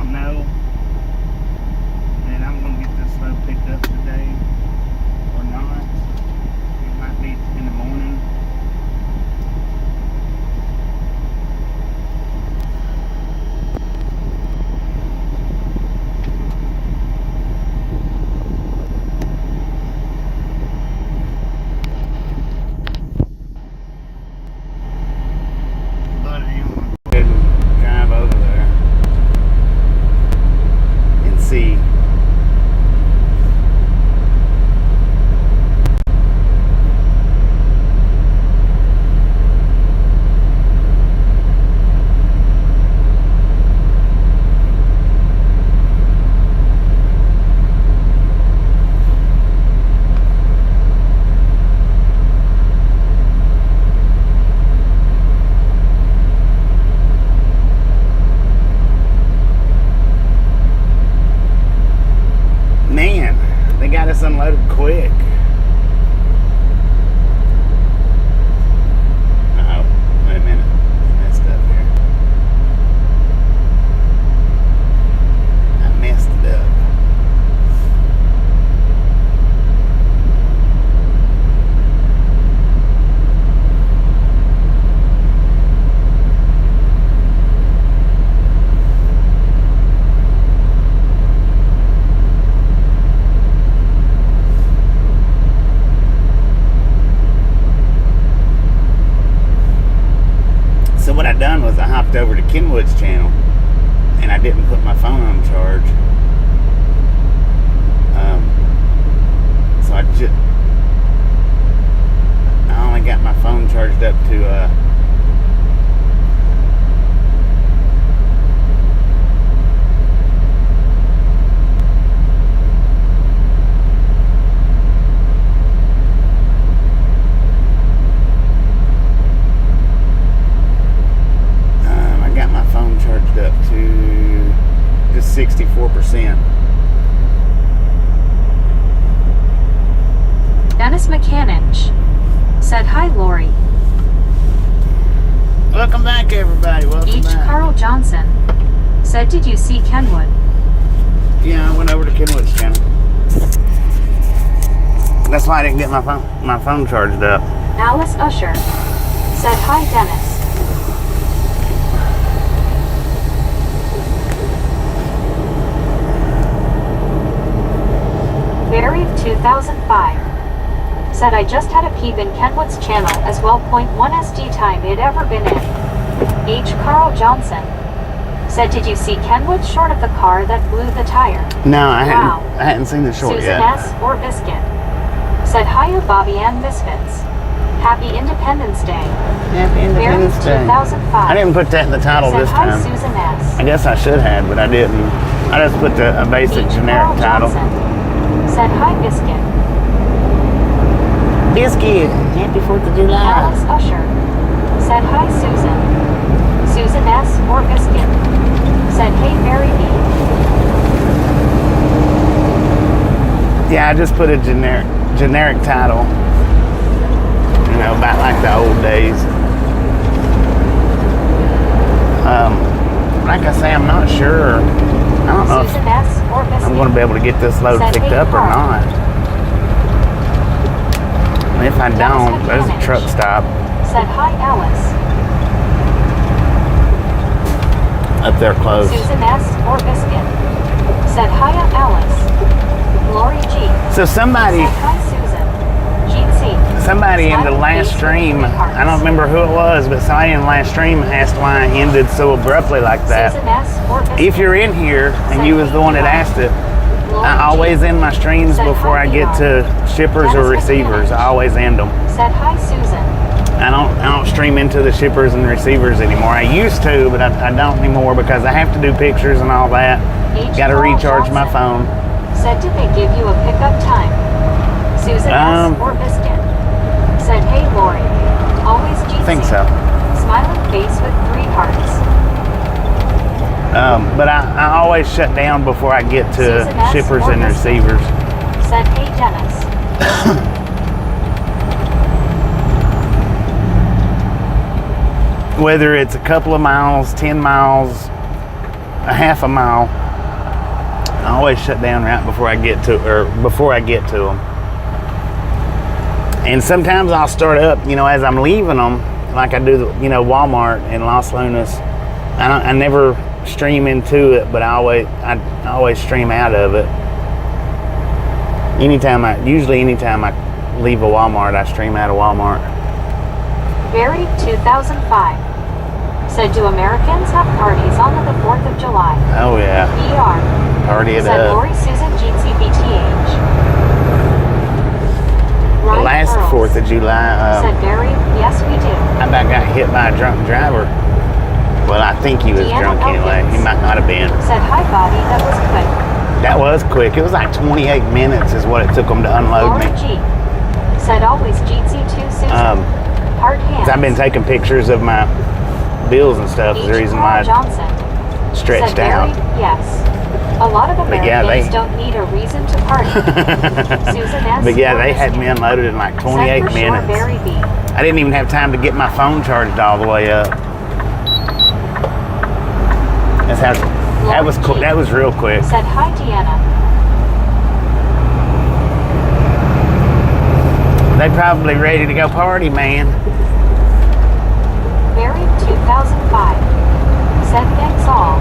don't know. And I'm gonna get this load picked up today or not. It might be in the morning. But I am gonna go ahead and drive over there and see. Man, they got us unloaded quick. Oh, wait a minute. Messed up here. I messed it up. So what I done was I hopped over to Kenwood's channel and I didn't put my phone on charge. So I only got my phone charged up to charged up to just 64%. Dennis McCanich said, "Hi, Lori." Welcome back, everybody. Welcome back. Carl Johnson said, "Did you see Kenwood?" Yeah, I went over to Kenwood's channel. That's why I didn't get my phone charged up. Alice Usher said, "Hi, Dennis." Barry 2005 said, "I just had a peep in Kenwood's channel as well. 0.1 SD time it ever been in." Carl Johnson said, "Did you see Kenwood short of the car that blew the tire?" No, I hadn't seen the short Susan yet. S. or Biscuit said, "Hiya, Bobby and Misfits. Happy Independence Day." Happy Independence Day. 2005 I didn't put that in the title said, this "Hi, time. Susan S." I guess I should have, but I didn't. I just put a basic generic Carl title. Johnson said, "Hi, Biscuit." Biscuit. Happy 4th of July. Alice Usher said, "Hi, Susan." Susan S. or Biscuit said, "Hey, Mary B." Yeah, I just put a generic title. You know, about like the old days. Like I say, I'm not sure. I don't know if Susan S. or Biscuit I'm going to be able to get this load said, picked "Hey, up or Carl." not. And if I don't, there's a truck stop said, "Hi, Alice." up there close. Susan S. or Biscuit said, "Hiya, Alice." Lori G So somebody said, "Hi, Susan." Gene C in the last stream, I don't remember who it was, but somebody in the last stream asked why I ended so abruptly like that. Susan S. or Biscuit If you're in here and you was the one that asked it, I always end my streams before I get to shippers or receivers. I always end them. said, "Hi, Susan." I don't stream into the shippers and receivers anymore. I used to, but I don't anymore because I have to do pictures and all that. Got to recharge my phone. Said, "Did they give you a pickup time?" Susan S. or Biscuit said, "Hey, Lori." Always GC. I think so. Smiling face with 3 hearts. But I always shut down before I get to Susan S. shippers or and Biscuit receivers. said, "Hey, Dennis." Whether it's a couple of miles, 10 miles, a half a mile. I always shut down right before I get to them. And sometimes I'll start up, as I'm leaving them, like I do, Walmart in Los Lunas. I never stream into it, but I always stream out of it. Usually anytime I leave a Walmart, I stream out of Walmart. Buried 2005. Said, do Americans have parties on the 4th of July? Oh yeah. ER. Party it Said up. Lori Susan Jeetsy BTH. The last 4th of July, said Barry, yes we do. I about got hit by a drunk driver. Well, I think he was Deanna drunk anyway. Elkins He might not have been. Said, hi Bobby, that was quick. That was quick. It was like 28 minutes is what it took them to unload Laura me. G. Said always Jeetsy too Susan. Hard hands. 'Cause I've been taking pictures of my bills and stuff. Is the reason why I Johnson stretched said out. Barry, yes. A lot of Americans don't need a reason to party. Susan S. But yeah, they had me unloaded in like 28 said for minutes. Sure, Barry B. I didn't even have time to get my phone charged all the way up. That was cool. That was real quick. Said hi Deanna. They probably ready to go party, man. Barry 2005. Said thanks all.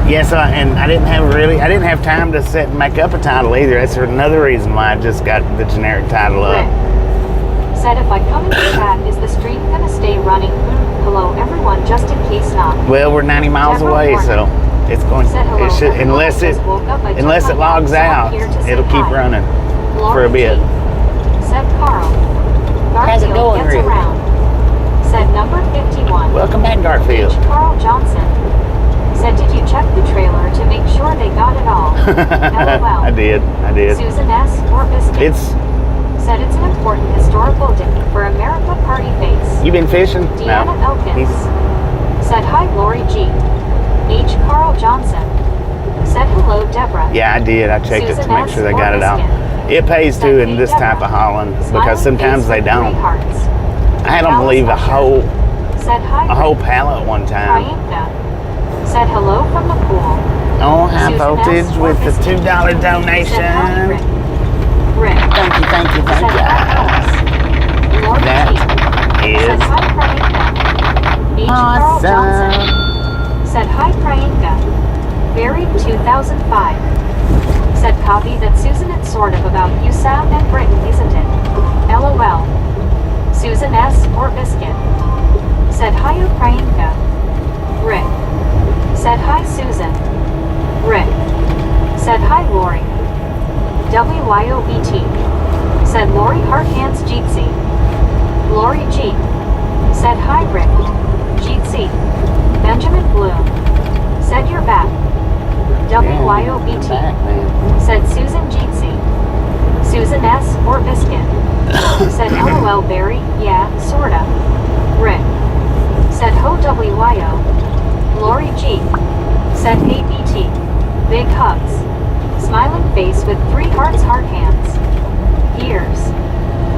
Yes, and I didn't have time to set and make up a title either. That's another reason why I just got the generic title up. Rick said if I come into chat, is the stream gonna stay running? Hello everyone, just in case not. Well, we're 90 miles Deborah away, Warner so it's going. said hello. It should, unless it logs out, it'll keep running for a bit. Said Carl. How's it Garfield going, gets Rick? around. Said number 51. Welcome back, Garfield. H. Carl Johnson. Said, did you check the trailer to make sure they got it all? LOL. I did. Susan S. or Biscuit. Said it's an important historical day for America party face. You been fishing? Deanna No. Elkins. Said hi Lori G. H. Carl Johnson. Said hello Deborah. Yeah, I did. I checked it to make sure they got it out. It pays too in this type of hauling because sometimes they don't. I had them leave a whole pallet one time. Said hello from the pool. Oh, high voltage with the $2 donation. Rick. Thank you. That is said hi Prayenka. H. Carl Johnson. Said hi Prayenka. Buried 2005. Said copy that Susan, it's sort of about you Sam and Britain, isn't it? LOL. Susan S. or Biscuit. Said hi Prayenka. Rick. Said hi Susan. Rick. Said hi Lori. WYOBT. Said Lori Heart Hands Jeetsy. Lori G. Said hi Rick. Jeetsy. Benjamin Bloom. Said you're back. WYOBT. Said Susan Jeetsy. Susan S. or Biscuit. Said LOL Barry, yeah, sorta. Rick. Said ho WYO. Lori G. Said hey BT. Big hugs. Smiling face with 3 hearts heart hands. Ears.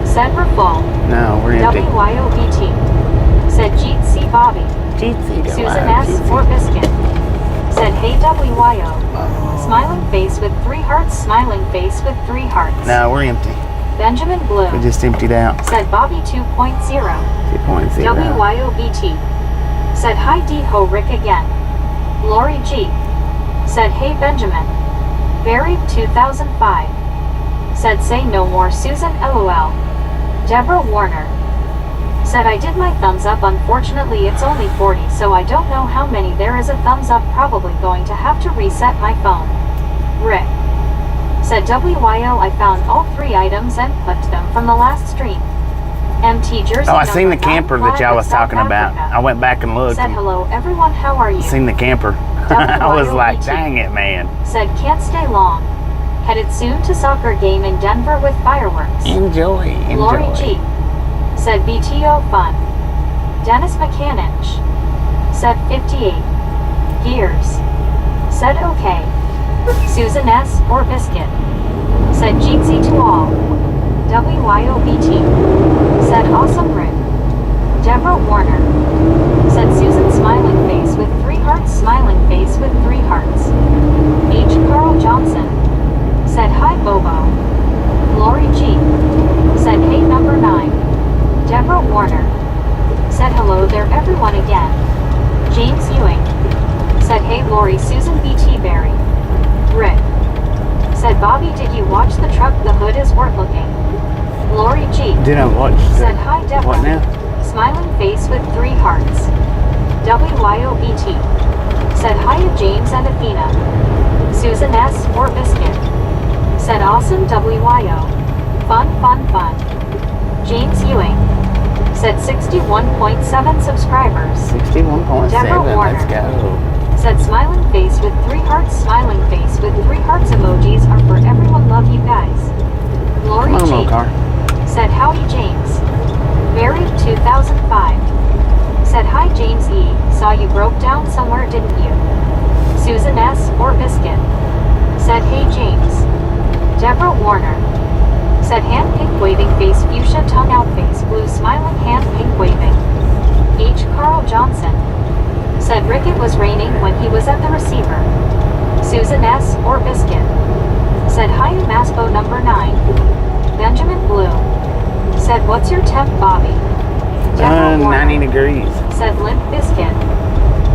Said Rafal. No, we're empty. WYOBT. Said Jeetsy Bobby. Susan S. or Biscuit. Said hey WYO. Smiling face with 3 hearts. Smiling face with 3 hearts. No, we're empty. Benjamin Bloom. We just emptied out. Said Bobby 2.0. 2.0. WYOBT. Said hi D-Ho Rick again. Lori G. Said hey Benjamin. Buried 2005. Said say no more Susan LOL. Deborah Warner. Said I did my thumbs up, unfortunately it's only 40 so I don't know how many there is a thumbs up, probably going to have to reset my phone. Rick. Said WYO I found all 3 items and clipped them from the last stream. MT Jersey. Oh, I seen the camper that y'all was talking about. I went back and looked. Said hello everyone, how are you? Seen the camper. I was like, dang it, man. Said can't stay long. Headed soon to soccer game in Denver with fireworks. Enjoy. Lori G. Said BTO fun. Dennis McCannich. Said 58. Gears. Said okay. Susan S. or Biscuit. Said Jeetsy to all. WYOBT. Said awesome Rick. Deborah Warner. Said hello there everyone again. James Ewing. Said hey Lori Susan B.T. Berry. Rick. Said Bobby did you watch the truck the hood is worth looking. Lori G. Did I watch? Said hi Deborah. What now? Smiling face with 3 hearts. WYOBT. Said hiya James and Athena. Susan S. or Biscuit. Said awesome WYO. Fun fun fun. James Ewing. Said 61.7 subscribers. 61.7. Deborah Warner. Let's go. Said smiling face with 3 hearts. Smiling face with 3 hearts emojis are for everyone. Love you guys. Lori Come on, G. little car. Said howdy James. Buried 2005. Said hi James E. Saw you broke down somewhere didn't you? Susan S. or Biscuit. Said hey James. Deborah Warner. Said hand pink waving face fuchsia tongue out face blue smiling hand pink waving. H. Carl Johnson. Said Rick it was raining when he was at the receiver. Susan S. or Biscuit. Said hi Maspo number 9. Benjamin Blue. Said what's your temp Bobby? Deborah Warner. 90 degrees. Said Limp Biscuit.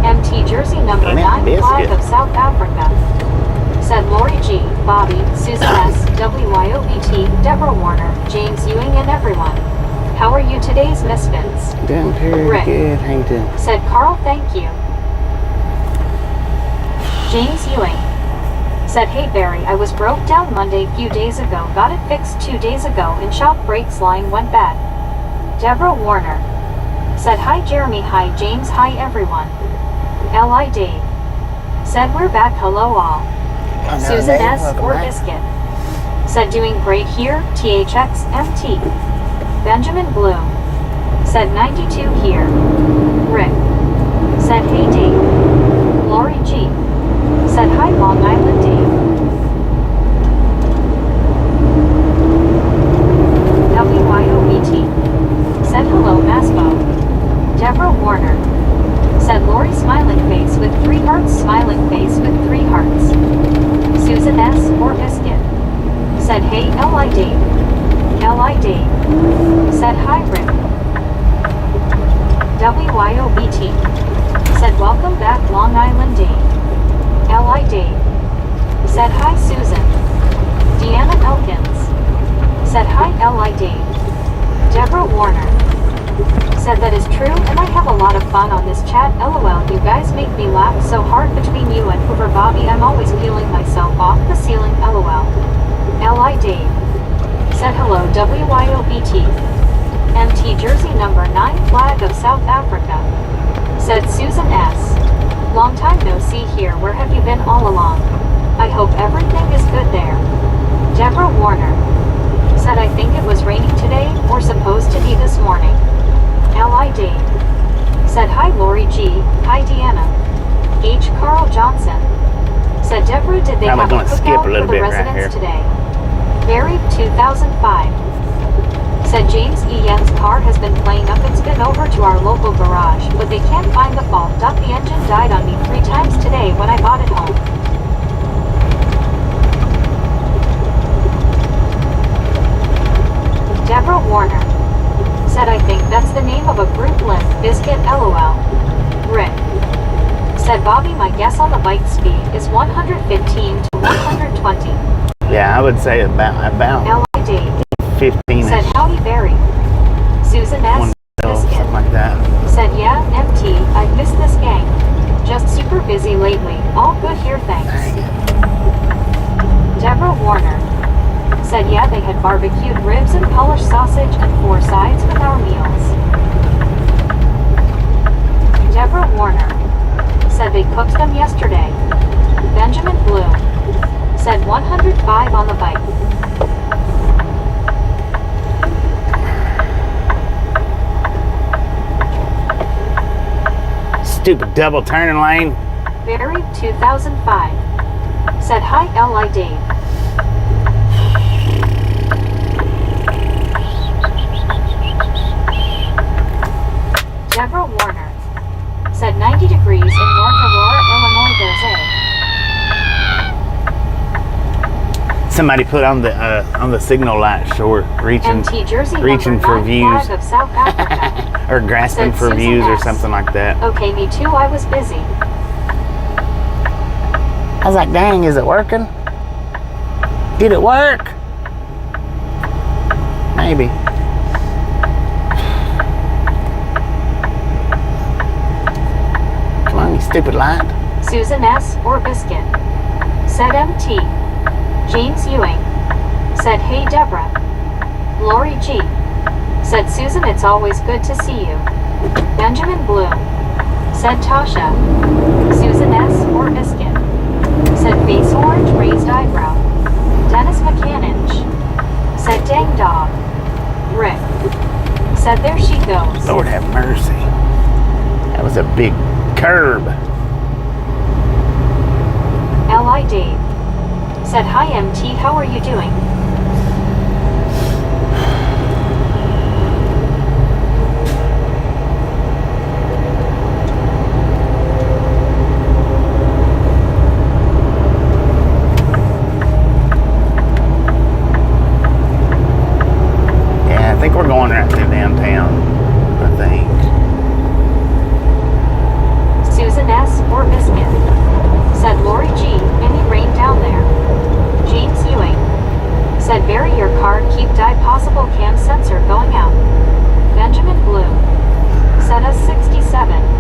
MT Jersey number Limp 9 flag Bizkit. of South Africa. Said Lori G, Bobby, Susan S, WYOBT, Deborah Warner, James Ewing and everyone. How are you today's misfits? Doing pretty Rick. good. How you doing? Said Carl thank you. James Ewing. Said hey Barry I was broke down Monday few days ago got it fixed 2 days ago and shop brakes line went bad. Deborah Warner. Said hi Jeremy hi James hi everyone. L.I. Dave. Said we're back hello all. Susan S. or Biscuit. Said doing great here, THX MT. Benjamin Blue. Said 92 here. Rick. Said hey Dave. Lori G. Said hi Long Island Dave. WYOBT. Said hello Maspo. Deborah Warner. Said Lori smiling face with 3 hearts smiling face with 3 hearts. Susan S. or Biscuit. Said hey L.I. Dave. L.I. Dave. Said hi Rick. WYOBT. Said welcome back Long Island Dave. L.I. Dave. Said hi Susan. Deanna Elkins. Said hi L.I. Dave. Deborah Warner. Said that is true and I have a lot of fun on this chat LOL you guys make me laugh so hard between you and Hoover Bobby I'm always peeling myself off the ceiling LOL. L.I. Dave. Said hello WYOBT. MT Jersey number 9 flag of South Africa. Said Susan S. Long time no see here where have you been all along? I hope everything is good there. Deborah Warner. Said I think it was raining today or supposed to be this morning. L.I. Dave. Said hi Lori G, hi Deanna. H. Carl Johnson. Said Deborah did they have a cookout for the residents today? Buried 2005. Said James E. Yen's car has been playing up it's been over to our local garage but they can't find the fault. The engine died on me 3 times today when I bought it home. Deborah Warner. Said I think that's the name of a group Limp Biscuit LOL. Rick. Said Bobby my guess on the bike speed is 115 to 120. Yeah, I would say about L.I. Dave. 15. Said howdy Barry. Susan S. Biscuit. Something like that. Said yeah MT I've missed this gang. Just super busy lately. All good here thanks. Deborah Warner. Said yeah they had barbecued ribs and Polish sausage and 4 sides with our meals. Deborah Warner. Said they cooked them yesterday. Benjamin Blue. Said 105 on the bike. Stupid double turning lane. Buried 2005. Said hi L.I. Dave. Deborah Warner. Said 90 degrees in North Aurora, Illinois there's a Somebody put on the signal light short, reaching MT Jersey reaching number for 9 views flag of South Africa. or grasping Said for Susan views or S. something like that. Okay, me too, I was busy. I was like, dang, is it working? Did it work? Maybe. Come on, you stupid light. Susan S. or Biscuit. Said MT. James Ewing. Said hey Deborah. Lori G. Said Susan, it's always good to see you. Benjamin Bloom. Said Tasha. Susan S. or Biscuit. Said face orange raised eyebrow. Dennis McCannage. Said dang dog. Rick. Said there she goes. Lord have mercy. That was a big curb. L.I. Dave. Said hi MT, how are you doing? Yeah, I think we're going right through downtown. I think. Susan S. or Biscuit. Said Lori G. Any rain down there? James Ewing. Said bury your card, keep die possible cam sensor going out. Benjamin Bloom. Said us 67.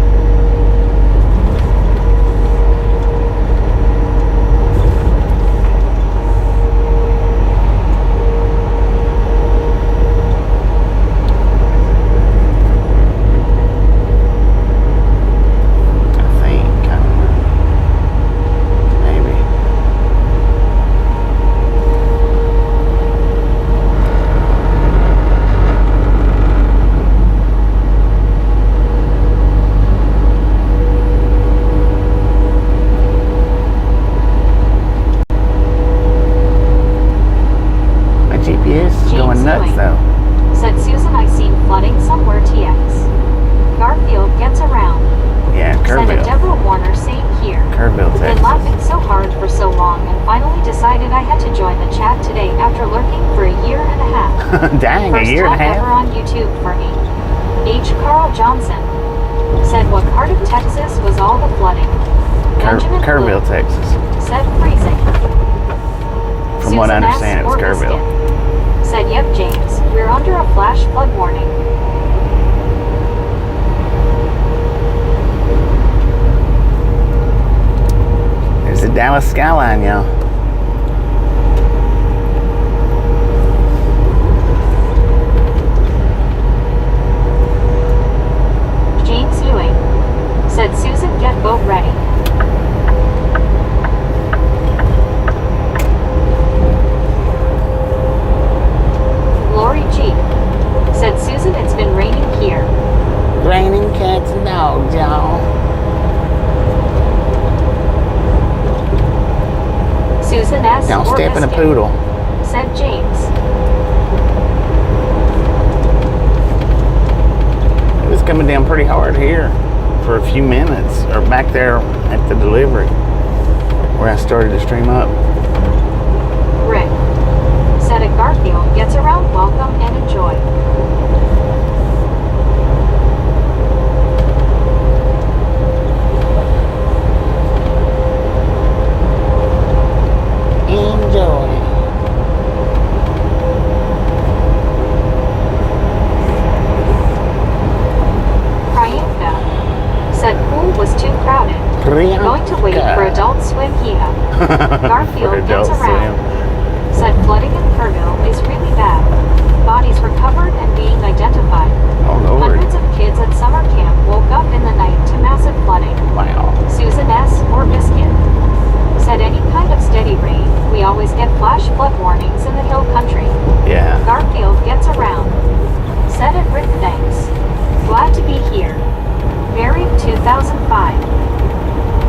Nuts though. Said Susan, I seen flooding somewhere TX. Garfield gets around. Yeah, Said Kerrville. Deborah Warner, same here. Kerrville, Texas. Been laughing so hard for so long and finally decided I had to join the chat today after lurking for a year and a half. Dang, First a year and a time ever half. on YouTube for me. H. Carl Johnson. Said what part of Texas was all the flooding? Benjamin Kerrville, Blue. Texas. Said freezing. From what I understand, it was Kerrville. Said, yep, James, we're under a flash flood warning. There's the Dallas skyline, y'all. James Ewing. Said, Susan, get boat ready. Lori G. Said, Susan, it's been raining here. Raining cats and dogs, y'all. Susan S. Don't or step in a Biscuit. poodle. Said James. It was coming down pretty hard here for a few minutes, or back there at the delivery where I started to stream up. Rick. Said at Garfield gets around, welcome and enjoy. Enjoy. Priyanka. Said pool was too crowded. Going to wait for Adult Swim here. Garfield gets around. Said flooding in Kerrville is really bad. Bodies recovered and being identified. Oh, Lord. Hundreds of kids at summer camp woke up in the night to massive flooding. Wow. Susan S. or Biscuit. Said any kind of steady rain, we always get flash flood warnings in the hill country. Yeah. Garfield gets around. Said it Rick, thanks. Glad to be here. Buried 2005.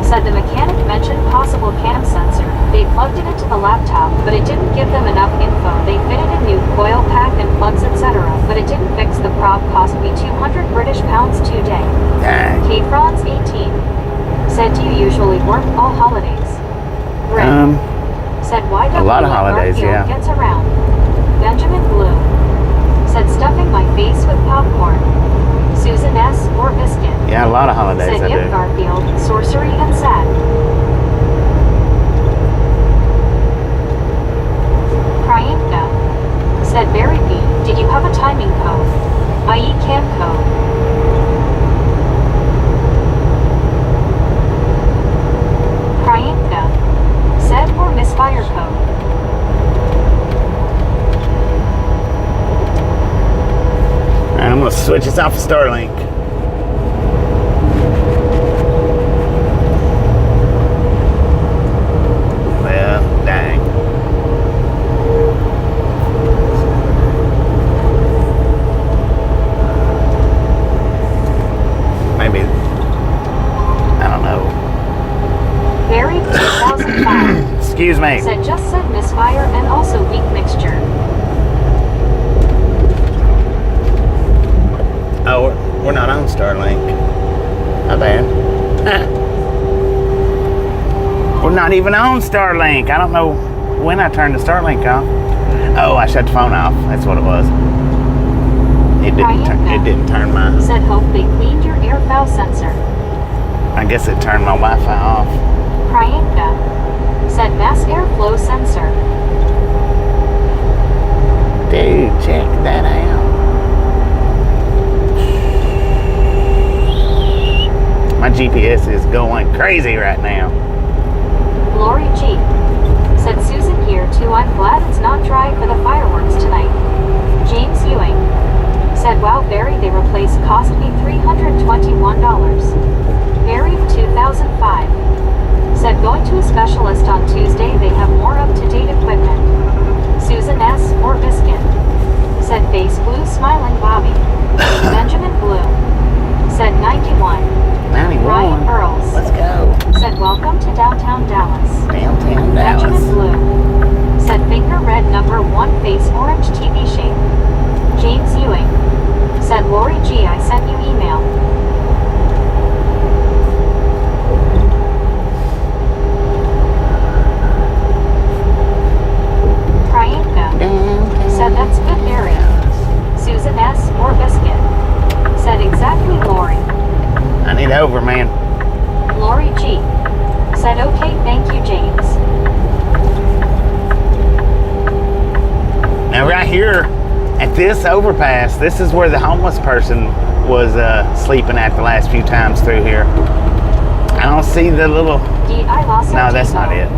Said the mechanic mentioned possible cam sensor. They plugged it into the laptop, but it didn't give them enough info. They fitted a new coil pack and plugs, etc., but it didn't fix the prob. Cost me 200 British pounds today. Dang. K. Franz 18. Said, do you usually work all holidays? Rick. said YW A lot of holidays, Garfield yeah. gets around. Benjamin Bloom said stuffing my face with popcorn. Susan S. or biscuit. Yeah, a lot of holidays Said I If do. Garfield, sorcery and sad. Priyanka said Barry B, did you have a timing code? I.e. cam code. Priyanka said or misfire code. And I'm gonna switch this off of Starlink. Well, dang. Maybe, I don't know. Barry 2005 Excuse me. said just said misfire and also weak mixture. Oh, we're not on Starlink. My bad. We're not even on Starlink. I don't know when I turned the Starlink off. Oh, I shut the phone off. That's what it was. It didn't turn my. Said hope they cleaned your airfoul sensor. I guess it turned my Wi-Fi off. Priyanka said mass airflow sensor. Dude, check that out. My GPS is going crazy right now. Lori G said Susan here too. I'm glad it's not dry for the fireworks tonight. James Ewing said wow Barry they replaced cost me $321. Barry 2005 said going to a specialist on Tuesday they have more up-to-date equipment. Susan S. or Biscuit said face blue smiling Bobby. Benjamin Bloom said 91. 91. Ryan Earls Let's go. said welcome to downtown Dallas. Downtown Benjamin Dallas. Bloom said finger red number 1 face orange TV shape. James Ewing said Lori G I sent you email. Priyanka said that's good Barry. Susan S. or Biscuit said exactly Lori. I need over, man. Lori G said okay thank you James. Now right here at this overpass, this is where the homeless person was sleeping at the last few times through here. I don't see the little. D.I. Lasso No, that's not it.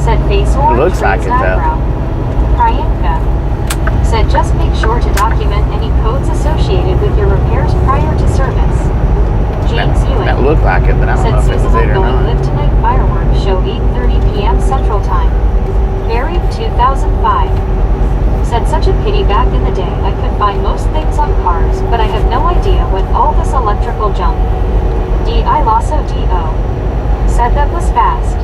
said face orange Looks like raised it's up. eyebrow. Priyanka said just make sure to document any codes associated with your repairs prior to service. James Ewing That looked like it, but I don't said know if it Susan was it will or go and not. live tonight fireworks show 8:30 p.m. Central Time. Barry 2005 said such a pity back in the day I could find most things on cars, but I have no idea what all this electrical junk. D.I. Lasso D.O. said that was fast.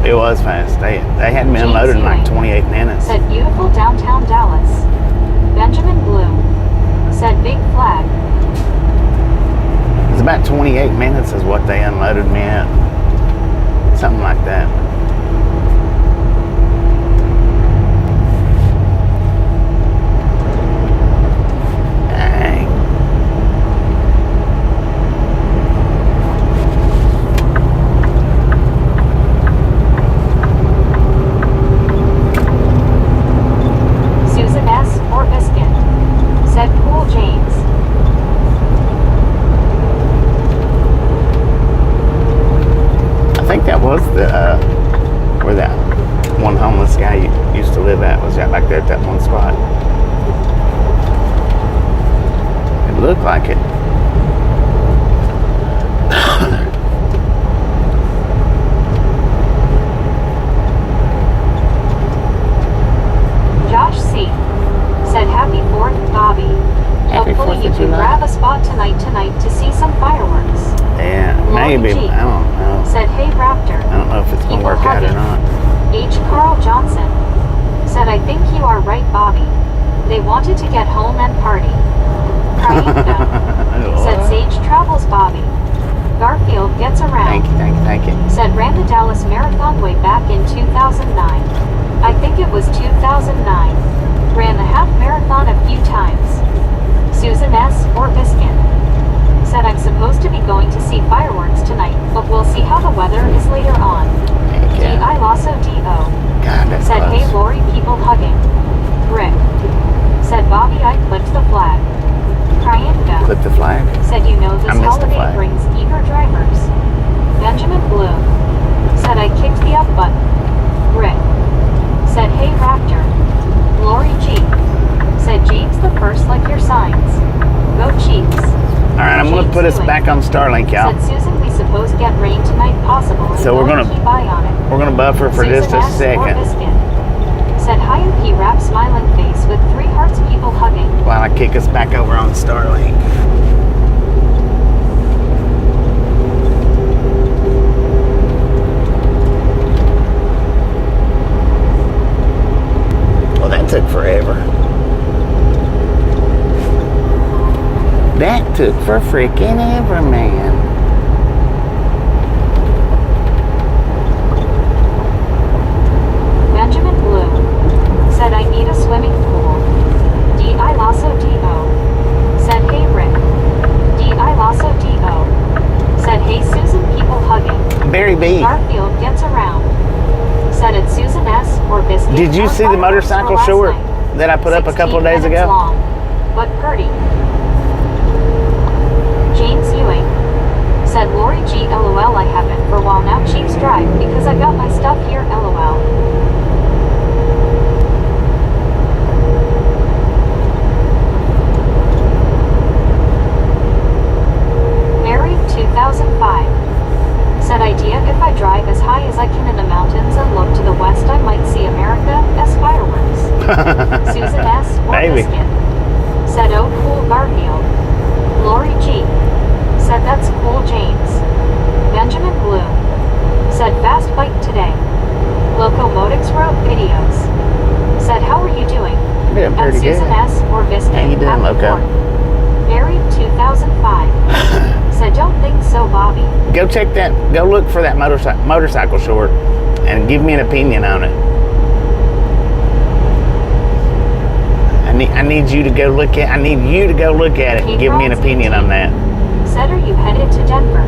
It was fast. They hadn't been James unloaded in like Ewing 28 minutes. said beautiful downtown Dallas. Benjamin Bloom said big flag. It's about 28 minutes is what they unloaded me at. Something like that. Dang. Susan S. or Biscuit said Cool James. I think that was the where that one homeless guy used to live at, was right back there at that one spot. It looked like it. Josh C. said happy 4th, Bobby. Happy Hopefully 4th you of can July. grab a spot tonight to see some fireworks. Yeah, Lori maybe. G. I don't know. Said hey Raptor. I don't know if it's gonna People work out or hugging. not. H. Carl Johnson said I think you are right Bobby. They wanted to get home and party. Priyanka said Sage Travels Bobby. Garfield gets around. Thank you, thank you, thank you. Said ran the Dallas Marathon way back in 2009. I think it was 2009. Ran the half marathon a few times. Susan S. or Biscuit. Said I'm supposed to be going to see fireworks tonight, but we'll see how the weather is later on. Thank you. D.I. Lasso D.O. God, that's Said close. hey Lori, people hugging. Rick. Said Bobby, I clipped the flag. Kryanka. Clip the flag. Said you know I this missed the holiday flag. brings eager drivers. Benjamin Bloom. Said I kicked the up button. Rick. Said hey Raptor. Lori G. Said James the first like your signs. Go Chiefs. Alright, I'm going to put us back on Starlink, y'all. Said Susan, we suppose get rain tonight possible. So we're gonna keep eye on it. We're going to buffer for Susan just a S. or second Biscuit. Said hi P rap smiling face with 3 hearts people hugging. while I kick us back over on Starlink. Well, that took forever. That took for freaking ever, man. Benjamin Blue. Said I need a swimming pool. D.I. Lasso D.O. Said hey Rick. D.I. Lasso D.O. Said hey Susan people hugging. Barry B. Garfield gets around. Said it's Susan S. or Biscuit. Did you see the motorcycle short that I put up a couple of days ago? Long, but pretty. James Ewing. Said Lori G. LOL I haven't for a while now Chiefs drive because I got my stuff here LOL. Mary 2005. Said idea if I drive as high as I can in the mountains and look to the west I might see America as fireworks. Susan S. or Maybe. Biscuit. Said oh cool Garfield. Lori G. Said that's cool James. Benjamin Blue. Said fast bike today. Locomotives wrote videos. Said how are you doing? Doing And pretty Susan good. S. or Biscuit. How you doing, Happy Loco? Fourth. Married 2005. Said don't think so Bobby. Go check that. Go look for that motorcycle short and give me an opinion on it. I need you to go look at. I need you to go look at it and give me an opinion on that. Said are you headed to Denver?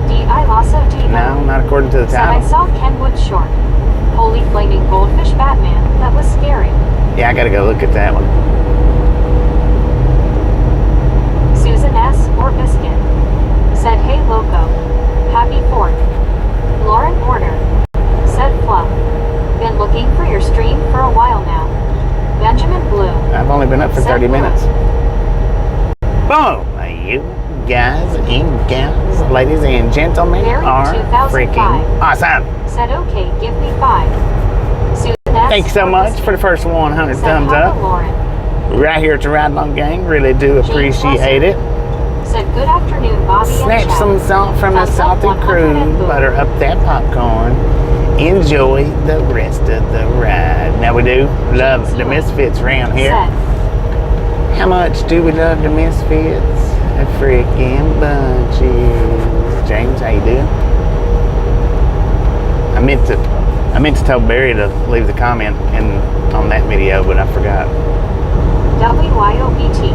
D.I. Lasso D. No, not according to the Said I title. saw Kenwood short. Holy flaming goldfish Batman. That was scary. Yeah, I gotta go look at that one. Susan S. or Biscuit. Said hey Loco. Happy 4th. Lauren Porter. Said Fluff. Been looking for your stream for a while now. Benjamin Blue. I've only been up for 30 minutes. Boom! You guys and gals, ladies and gentlemen, Married are 2005. freaking awesome. Said okay, give me 5. Susan S. Thank you so or much Biscuit. for the first 100 Said thumbs Papa up. Lauren. Right here at the Ride Along Gang, really do appreciate it. Said good afternoon Bobby and Snatch Chad. some salt from the Thumbs up, salty 100 crew, and boom. butter up that popcorn, enjoy the rest of the ride. Now we do love the Misfits around here. Said How much do we love the Misfits? A freaking bunches. James, how you doing? I meant to tell Barry to leave the comment on that video, but I forgot. WYOBT.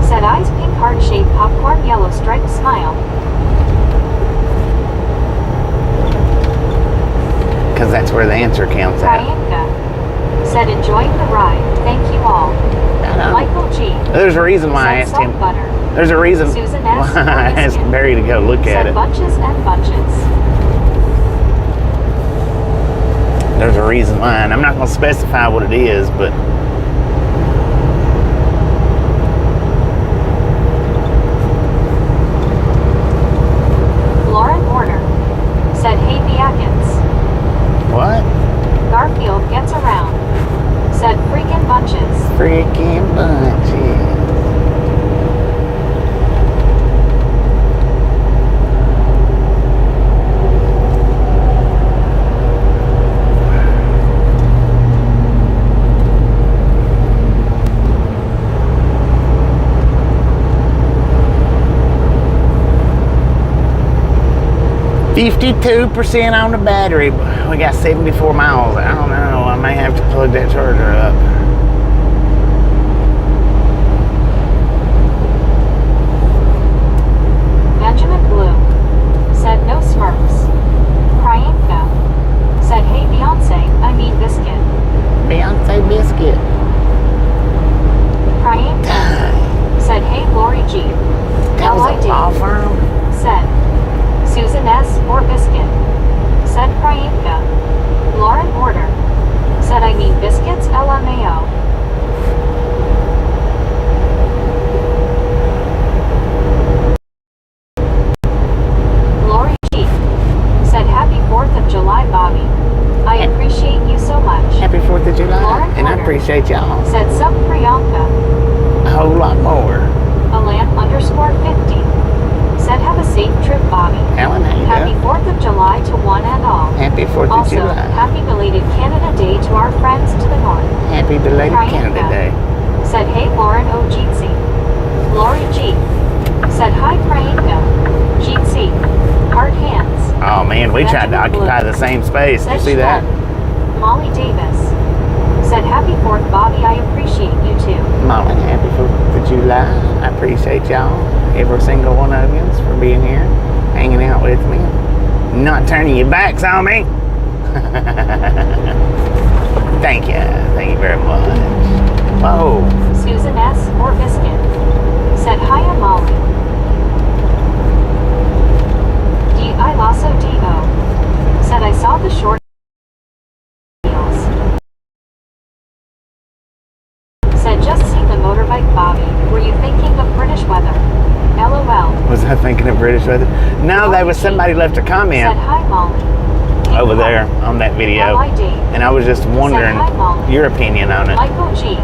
Said eyes pink heart-shaped popcorn yellow striped smile. Because that's where the answer counts at. Kryanka. Said enjoying the ride. Thank you all. I know. Michael G. There's a reason why I Said asked him. salt butter. There's a reason Susan why S. I asked Barry to go look at Said it. bunches and bunches. There's a reason why, and I'm not going to specify what it is, but Lauren Warner. Said hey Beckons. what? Garfield gets around. Said freaking bunches. Freaking bunches. 52% on the battery. We got 74 miles. I don't know. I may have to plug that charger up. Benjamin Blue said no smirks. Priyanka said, hey Beyonce, I mean biscuit. Beyonce biscuit. Priyanka said, hey Lori G. That was a LID law firm. said, Susan S. or biscuit. Said Priyanka. Lauren Order said, I mean biscuits LMAO. Lori G. said, happy 4th of July, Bobby. I appreciate you so much. Happy 4th of July. Lauren And I Porter appreciate y'all said, sup Priyanka. a whole lot more. Alan_50 said, have a safe trip, Bobby. Alan, how you Happy doing? 4th of July to one and all. Happy 4th of Also, July. happy belated Canada Day to our friends to the north. Happy belated Canada Day. Said, hey Lauren Ojitsi. Lori G. said, hi Priyanka. Jitsi. Heart hands. Oh man, we tried to Benjamin occupy Blue the same space. Did you said see that? Shred. Molly Davis said, happy 4th, Bobby. I appreciate you too. Molly, happy 4th of July. I appreciate y'all, every single one of you, for being here, hanging out with me, not turning your backs on me. Thank you. Thank you very much. Whoa. Susan S. or biscuit said, hiya Molly. I Lasso D.O. said, I saw the short heels. Said, just seen the motorbike Bobby. Were you thinking of British weather? LOL. Was I thinking of British weather? No, there was somebody left a comment Said, hi Molly. over there on that video. LID. And I was just wondering Said, hi, Molly. your opinion on it. Michael G.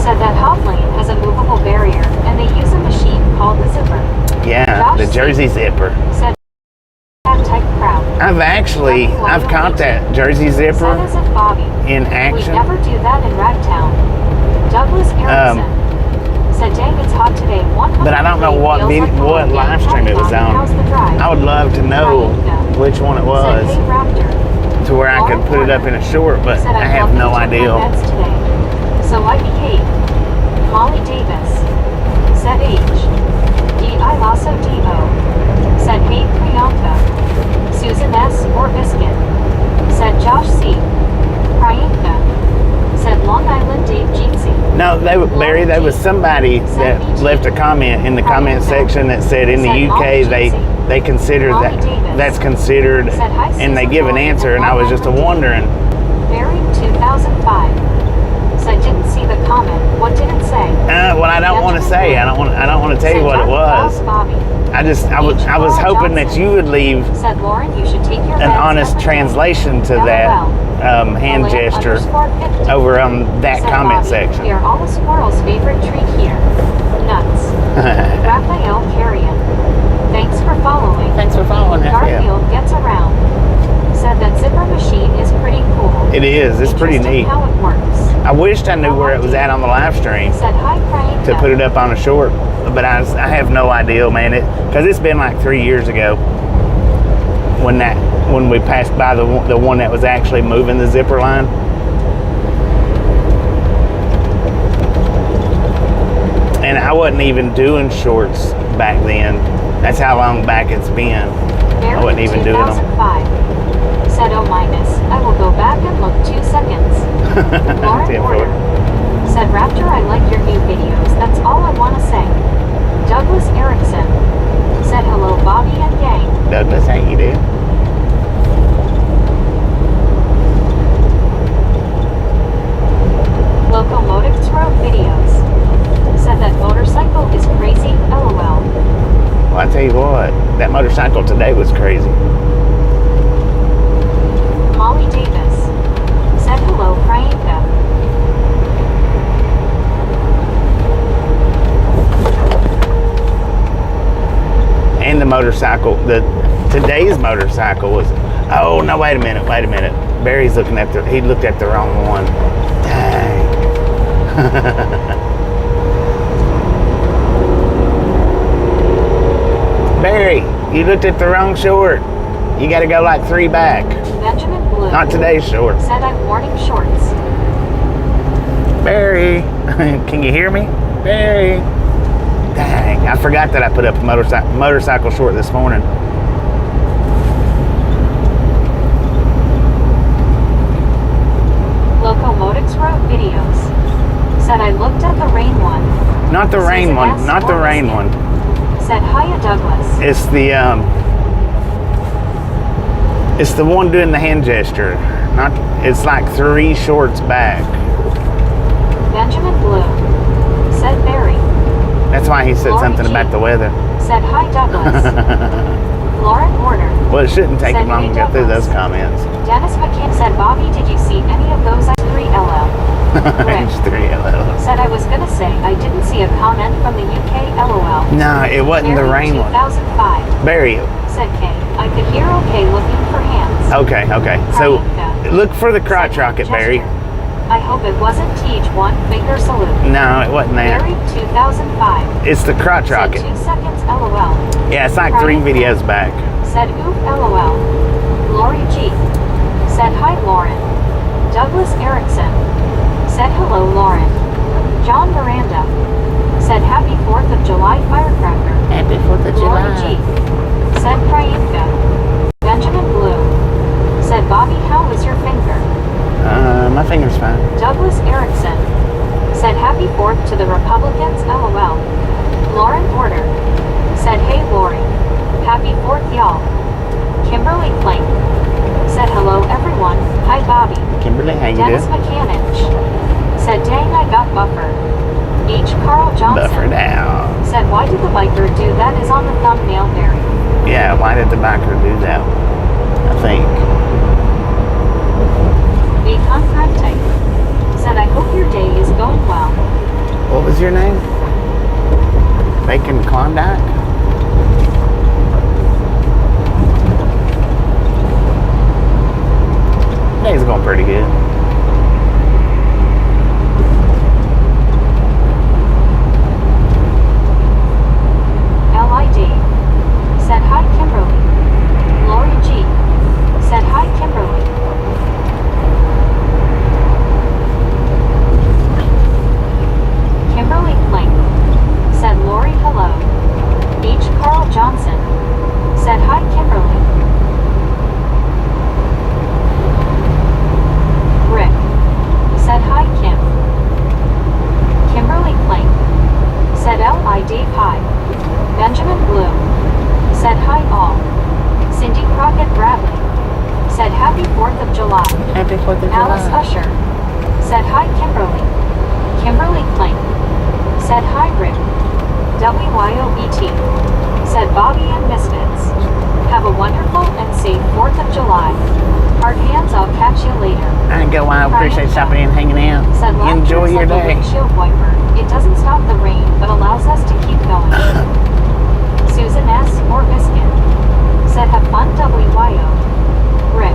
said that Hot Lane has a movable barrier and they use a machine called the zipper. Yeah, Josh the Jersey Zipper. Said type crowd. I've caught that Jersey Zipper Said as if Bobby. in We action. never do that in Ragtown. Douglas Erickson said, dang, it's hot today. 100 But I don't know what feels like what the live stream it was Bobby, how's the on. drive? I would love to know which one it was, Said, hey, Raptor. to where I could put it up in a short, but Said, I have bumped no into my idea. meds today, so I behave. Molly Davis said H. D.I. Lasso D.O. said, hey, Priyanka. Susan S. or Biscuit said, Josh C. Priyanka said, Long Island Dave Jeetsy. No, Barry, there was somebody that left a comment in the comment section that said in the UK they consider that's considered, and they give an answer, and I was just wondering. Barry 2005 said, didn't see the comment. What did it say? Well, I don't want to say. I don't want to tell you what it was. I was hoping that you would leave Said Lauren, you should take your an meds honest every day. translation to that hand gesture Alan_50 over on that said, comment Bobby, section. We are all a squirrel's favorite treat here. Nuts. Raphael Carrion. Thanks for following. Thanks for following, Raphael. Garfield gets around. Said that zipper machine is pretty cool. It is. It's pretty Interesting neat. how it works. I wished I knew where it was at on the live stream Said hi, Priyanka. to put it up on a short, but I have no idea, man. Because it's been like 3 years ago when we passed by the one that was actually moving the zipper line. And I wasn't even doing shorts back then. That's how long back it's been. I wasn't even doing them. 2005 said O-. I will go back and look 2 seconds. Lauren 10-4. Porter said, Raptor, I like your new videos. That's all I want to say. Douglas Erickson said, hello, Bobby and gang. Douglas, how you doing? Locomotives Road Videos said that motorcycle is crazy, LOL. Well, I tell you what, that motorcycle today was crazy. Molly Davis said, hello, Priyanka. And the motorcycle, today's motorcycle was, oh no, wait a minute. Barry's looking at he looked at the wrong one. Dang. Barry, you looked at the wrong short. You got to go like 3 back. Benjamin Blue. Not today's short. Said I'm warning shorts. Barry, can you hear me? Barry. Dang, I forgot that I put up a motorcycle short this morning. Locomotives wrote videos. Said I looked at the rain one. Not the rain one. Not the rain one. Said hiya Douglas. It's the one doing the hand gesture. It's like 3 shorts back. Benjamin Blue. Said Barry. That's why he said Lori something G. about the weather. Said hi Douglas. Lauren Order. Well, it shouldn't take him Said, long "Hey, to get through Douglas." those comments. Dennis McCann said Bobby, did you see any of those 3LL? Rick. H3LL. Said I was gonna say I didn't see a comment from the UK LOL. No, it wasn't the Barry rain one. 2005. Barry. Said Kay. I could hear okay looking for hands. Okay. So Priyanka. look for the crotch Said rocket, Barry. gesture. I hope it wasn't Teach one finger salute. No, it wasn't there. Barry 2005. It's the crotch Said rocket. 2 seconds LOL. Yeah, it's like 3 videos back. Said oof LOL. Lori G. Said hi Lauren. Douglas Erickson. Said hello Lauren. John Miranda. Said happy 4th of July firecracker. Happy 4th of Lori G. Said Priyanka. Benjamin Blue. Said Bobby, how was your finger? My finger's fine. Douglas Erickson. Said happy 4th to the Republicans LOL. Lauren Order. Said hey Lori. Happy 4th y'all. Kimberly Plank. Said hello everyone. Hi Bobby. Kimberly, how you Dennis doing? McCannich. Said dang I got buffer. H. Carl Johnson. Buffer down. Said why did the biker do that is on the thumbnail Barry. Yeah, why did the biker do that? I think. Bacon Type. Said I hope your day is going well. What was your name? Bacon Klondike? Day's going pretty good. LID. Said hi Kimberly. Lori G. Said hi Kimberly. Kimberly Plank. Said Lori hello. H. Carl Johnson. Said hi Kimberly. Rick. Said hi Kim. Kimberly Plank. Said LID hi. Benjamin Blue. Said hi all. Cindy Crockett Bradley. Said happy 4th of July. Happy 4th of Alice July. Usher. Said hi Kimberly. Kimberly Plank. Said hi Rick. WYOBT. Said Bobby and Misfits. Have a wonderful and safe 4th of July. Hard hands, I'll catch you later. I ain't go wild. Appreciate stopping in and hanging out. Said laughter Enjoy is your like a day. windshield wiper. It doesn't stop the rain, but allows us to keep going. Susan S. or Biscuit. Said have fun WYO. Rick.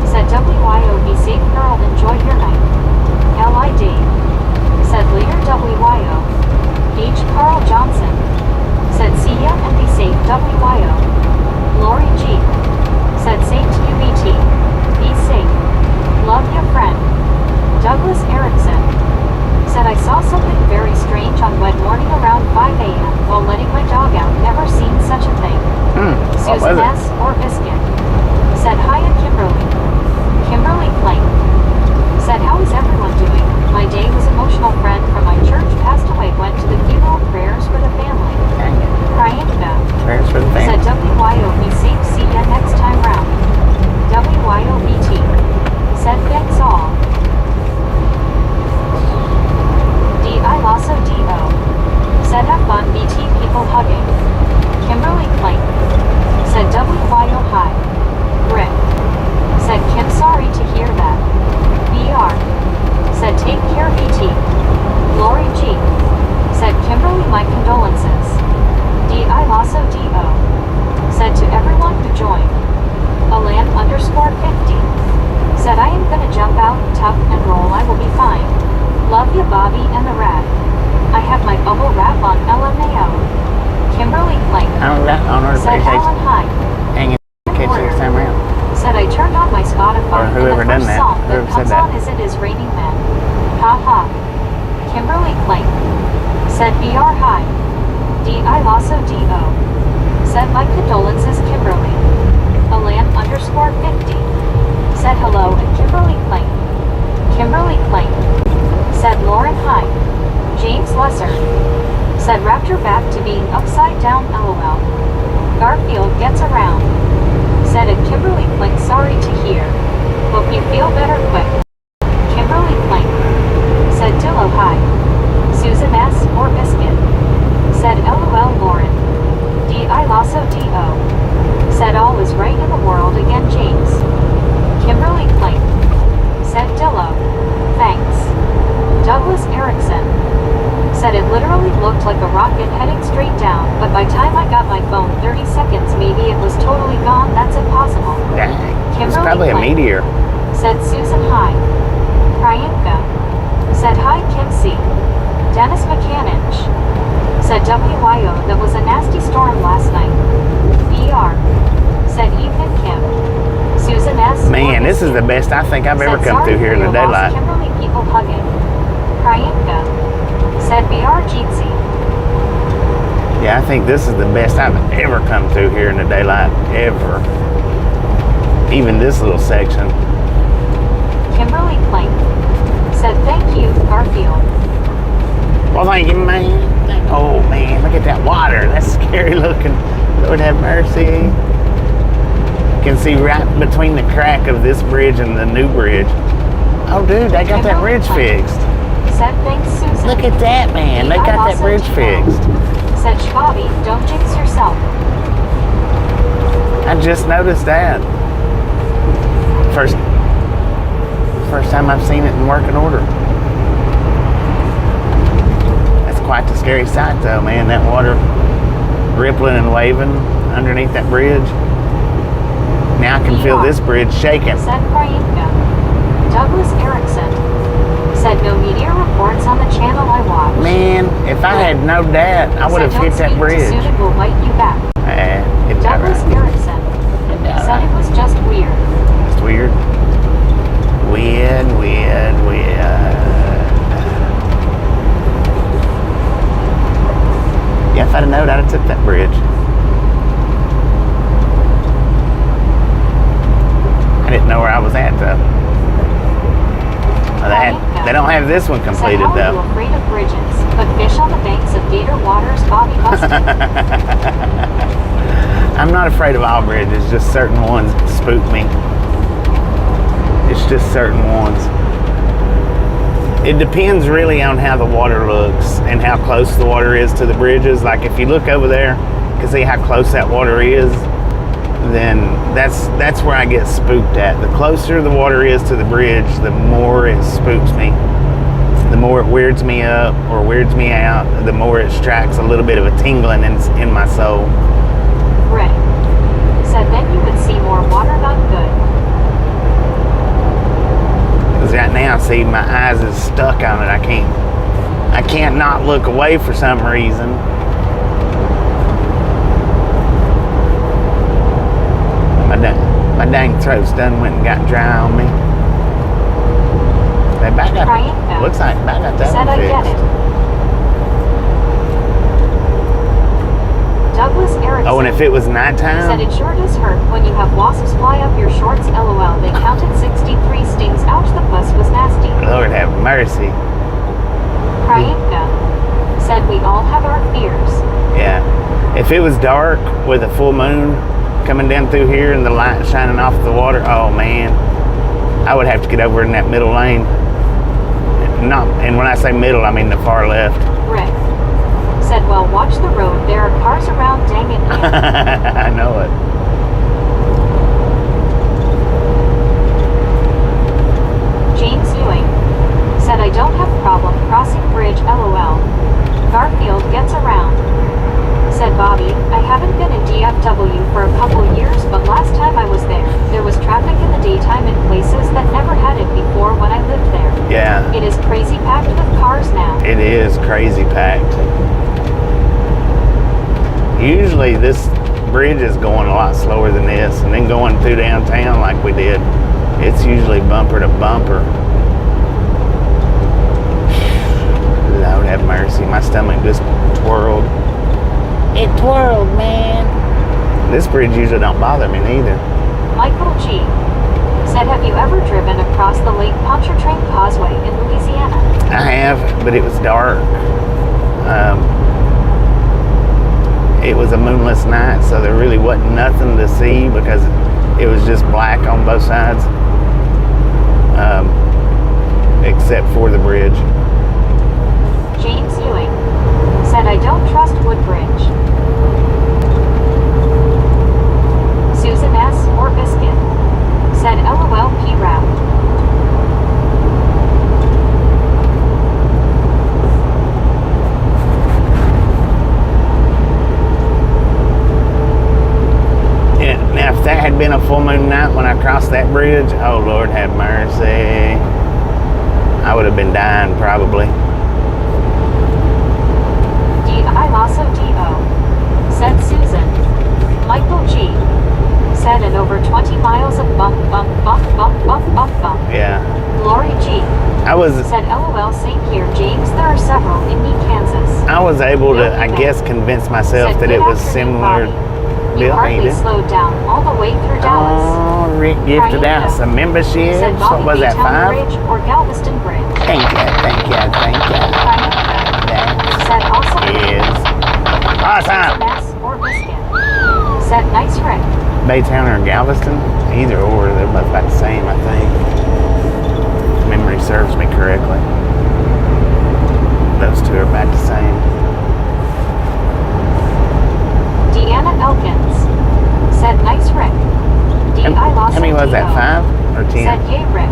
Said WYO be safe girl, enjoy your night. LID. Said later WYO. H. Carl Johnson. Said see ya and be safe WYO. Lori G. Said same to you BT. Be safe. Love your friend. Douglas Erickson. Said I saw something very strange on wet morning around 5 a.m. while letting my dog out. Never seen such a thing. What Susan was it? S. or Biscuit. Said hiya Kimberly. Kimberly Plank. Said how is everyone doing? My day was emotional. Friend from my church passed away. Went to the funeral. Prayers for the family. Dang it. Priyanka. Prayers for the Said family. WYO be safe. See ya next time round. WYOBT. Said thanks all. DI Lasso DO. Said have fun BT people hugging. Kimberly Plank. Said WYO hi. Rick. Said Kim sorry to hear that. BR. Said take care BT. Lori G. Said Kimberly my condolences. DI Lasso DO. Said to everyone who joined. Alan _50. Said I am gonna jump out, tough and roll, I will be fine. Love ya Bobby and the rat. I have my bubble wrap on LMAO. Kimberly Plank. I don't know. Said Appreciate Alan hi. hanging. Catch you. fine. whoever And the done first that, song whoever that said comes that. on is It Is Raining Men. Ha ha. Kimberly Clank. Said BR hi. D.I. Lasso D.O. Said my condolences Kimberly. Alan _50. Said hello and Kimberly Clank. Kimberly Clank. Said Lauren hi. James Lesser. Said Raptor back to being upside down LOL. Garfield gets around. Said it Kimberly Clank sorry to hear. Hope you feel better quick. Kimberly Clank. Said Dillo hi. Susan S. or Biscuit. Said LOL Lauren. D.I. Lasso D.O. Said all is right in the world again James. Kimberly Clank. Said Dillo. Thanks. Douglas Erickson. Said it literally looked like a rocket heading straight down, but by time I got my phone 30 seconds maybe it was totally gone. That's impossible. Dang. It's Kimberly probably a Clank. meteor. Said Susan hi. Priyanka. Said hi Kim C. Dennis McCanich. Said WYO that was a nasty storm last night. BR. Said Evening Kim. Susan S. Man, this is the best I think I've ever Said, come through "Sorry here for in the your loss, daylight. Kimberly people hugging. Priyanka. Said BR Jeetsy. Yeah, I think this is the best I've ever come through here in the daylight, ever. Even this little section. Kimberly Clank. Said thank you, Garfield. Well, thank you, man. Oh, man, look at that water. That's scary looking. Lord have mercy. You can see right between the crack of this bridge and the new bridge. Oh, dude, they got that bridge fixed. Said thanks, Susan. Look at that, man. They got that bridge fixed. Said Schwabi, don't jinx yourself. I just noticed that. First time I've seen it in working order. That's quite the scary sight, though, man. That water rippling and waving underneath that bridge. Now I can feel this bridge shaking. Said Priyanka. Douglas Erickson. Said no meteor reports on the channel I watch. Man, if I had no dad, I would have hit that bridge. Soon it will light you back. It's Douglas all right. Erickson. It's Said it was just weird. It's weird. Weird. Yeah, if I'd have known, I'd have took that bridge. I didn't know where I was at, though. They don't have this one completed, Said, how though. are you afraid of bridges, but fish on the banks of Gator Waters, Bobby Busted. I'm not afraid of all bridges, just certain ones spook me. It's just certain ones. It depends really on how the water looks and how close the water is to the bridges. Like if you look over there, you can see how close that water is, then that's where I get spooked at. The closer the water is to the bridge, the more it spooks me. The more it weirds me up or weirds me out, the more it strikes a little bit of a tingling in my soul. Right. Said then you would see more water, not good. Because right now, see, my eyes is stuck on it. I can't not look away for some reason. My dang throat's done went and got dry on me. They back up. Priyanka. Looks like back up that Said one I get fixed. it. Douglas Erickson. Oh, and if it was nighttime, Said it sure does hurt when you have wasps fly up your shorts. LOL. They counted 63 stings. Ouch, the bus was nasty. Lord have mercy. Priyanka. Said we all have our fears. Yeah. If it was dark with a full moon coming down through here and the light shining off the water, oh man, I would have to get over in that middle lane. And when I say middle, I mean the far left. Rick. Said, well, watch the road. There are cars around. Dang it, man. I know it. James Ewing. Said I don't have problem crossing bridge. LOL. Garfield gets around. Said Bobby, I haven't been in DFW for a couple years, but last time I was there was traffic in the daytime in places that never had it before when I lived there. Yeah. It is crazy packed with cars now. It is crazy packed. Usually this bridge is going a lot slower than this, and then going through downtown like we did. It's usually bumper to bumper. Lord have mercy. My stomach just twirled. It twirled, man. This bridge usually don't bother me neither. Michael G. said, have you ever driven across the Lake Pontchartrain Causeway in Louisiana? I have, but it was dark. It was a moonless night, so there really wasn't nothing to see because it was just black on both sides, except for the bridge. James Ewing said, I don't trust Woodbridge. Susan S. or Biscuit said, LOL P route. Now, if that had been a full moon night when I crossed that bridge, oh Lord have mercy, I would have been dying probably. I also D.O. said Susan. Michael G. said, and over 20 miles of bump. Yeah. Lori G. said, LOL, same here, James. There are several in me, Kansas. I was able to, I guess, convince myself said, that it was similar. You hardly slowed down all the way through Dallas. Oh, Rick gifted out some memberships. Said What was that, $5? Bridge or Galveston Bridge. Thank you. Said also Is awesome. S or Biscuit. Said nice Rick. Baytown or Galveston? Either or, they're both about the same, I think. If memory serves me correctly. Those two are about the same. Deanna Elkins said nice Rick. How many was that, 5 or 10? Said yay Rick.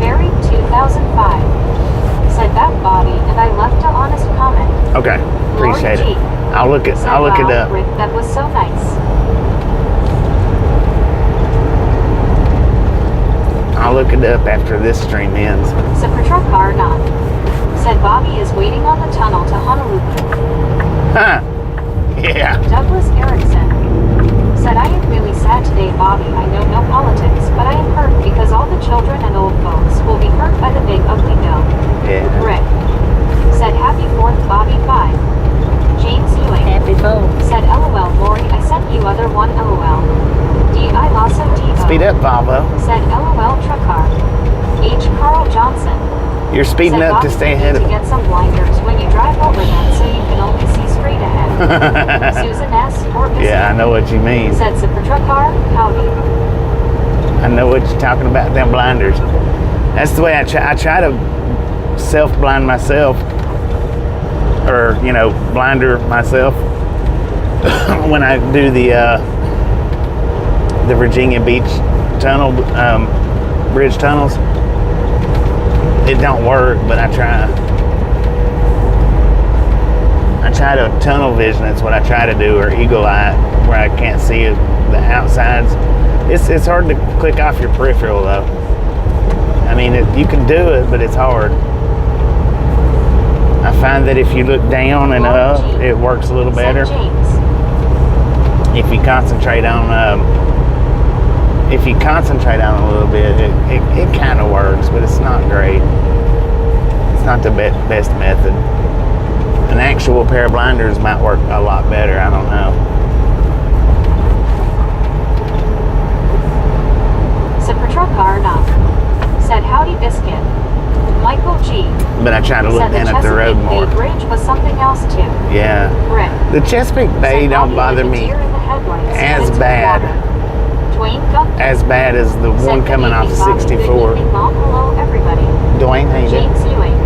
Barry 2005 said that Bobby and I left an honest comment. Okay, appreciate Lori it. G. I'll look it up. Rick, that was so nice. I'll look it up after this stream ends. Sepultura car not. Said Bobby is waiting on the tunnel to Honolulu. Huh. Yeah. Douglas Erickson said, I am really sad today, Bobby. I know no politics, but I am hurt because all the children and old folks will be hurt by the big ugly bill. Yeah. Rick said, happy 4th, Bobby 5. James Ewing Happy 4th. said, LOL, Lori, I sent you other one LOL. D.I. Lasso D.O. Speed up, Volvo. said, LOL, truck car. H. Carl Johnson You're speeding said, up to Bobby, stay you ahead need of to get some blinders when you drive over them so you can only see straight ahead. Susan S. or Biscuit Yeah, I know what you mean. said, Sepultura car, howdy. I know what you're talking about, them blinders. That's the way I try to self-blind myself, or, blinder myself when I do the Virginia Beach tunnel, bridge tunnels. It don't work, but I try. I try to tunnel vision. That's what I try to do, or eagle eye, where I can't see the outsides. It's hard to click off your peripheral though. I mean, you can do it, but it's hard. I find that if you look down and up, it works a little better. If you concentrate on a little bit, it kind of works, but it's not great. It's not the best method. An actual pair of blinders might work a lot better. I don't know. Sepultura car not. Said howdy Biscuit. Michael G. But I try to look down at the road more. The bridge was something else too. Yeah. Rick. The Chesapeake Bay don't bother me as bad. As bad as the one coming off 64. Mom, hello everybody. Dwayne, how you doing? James Ewing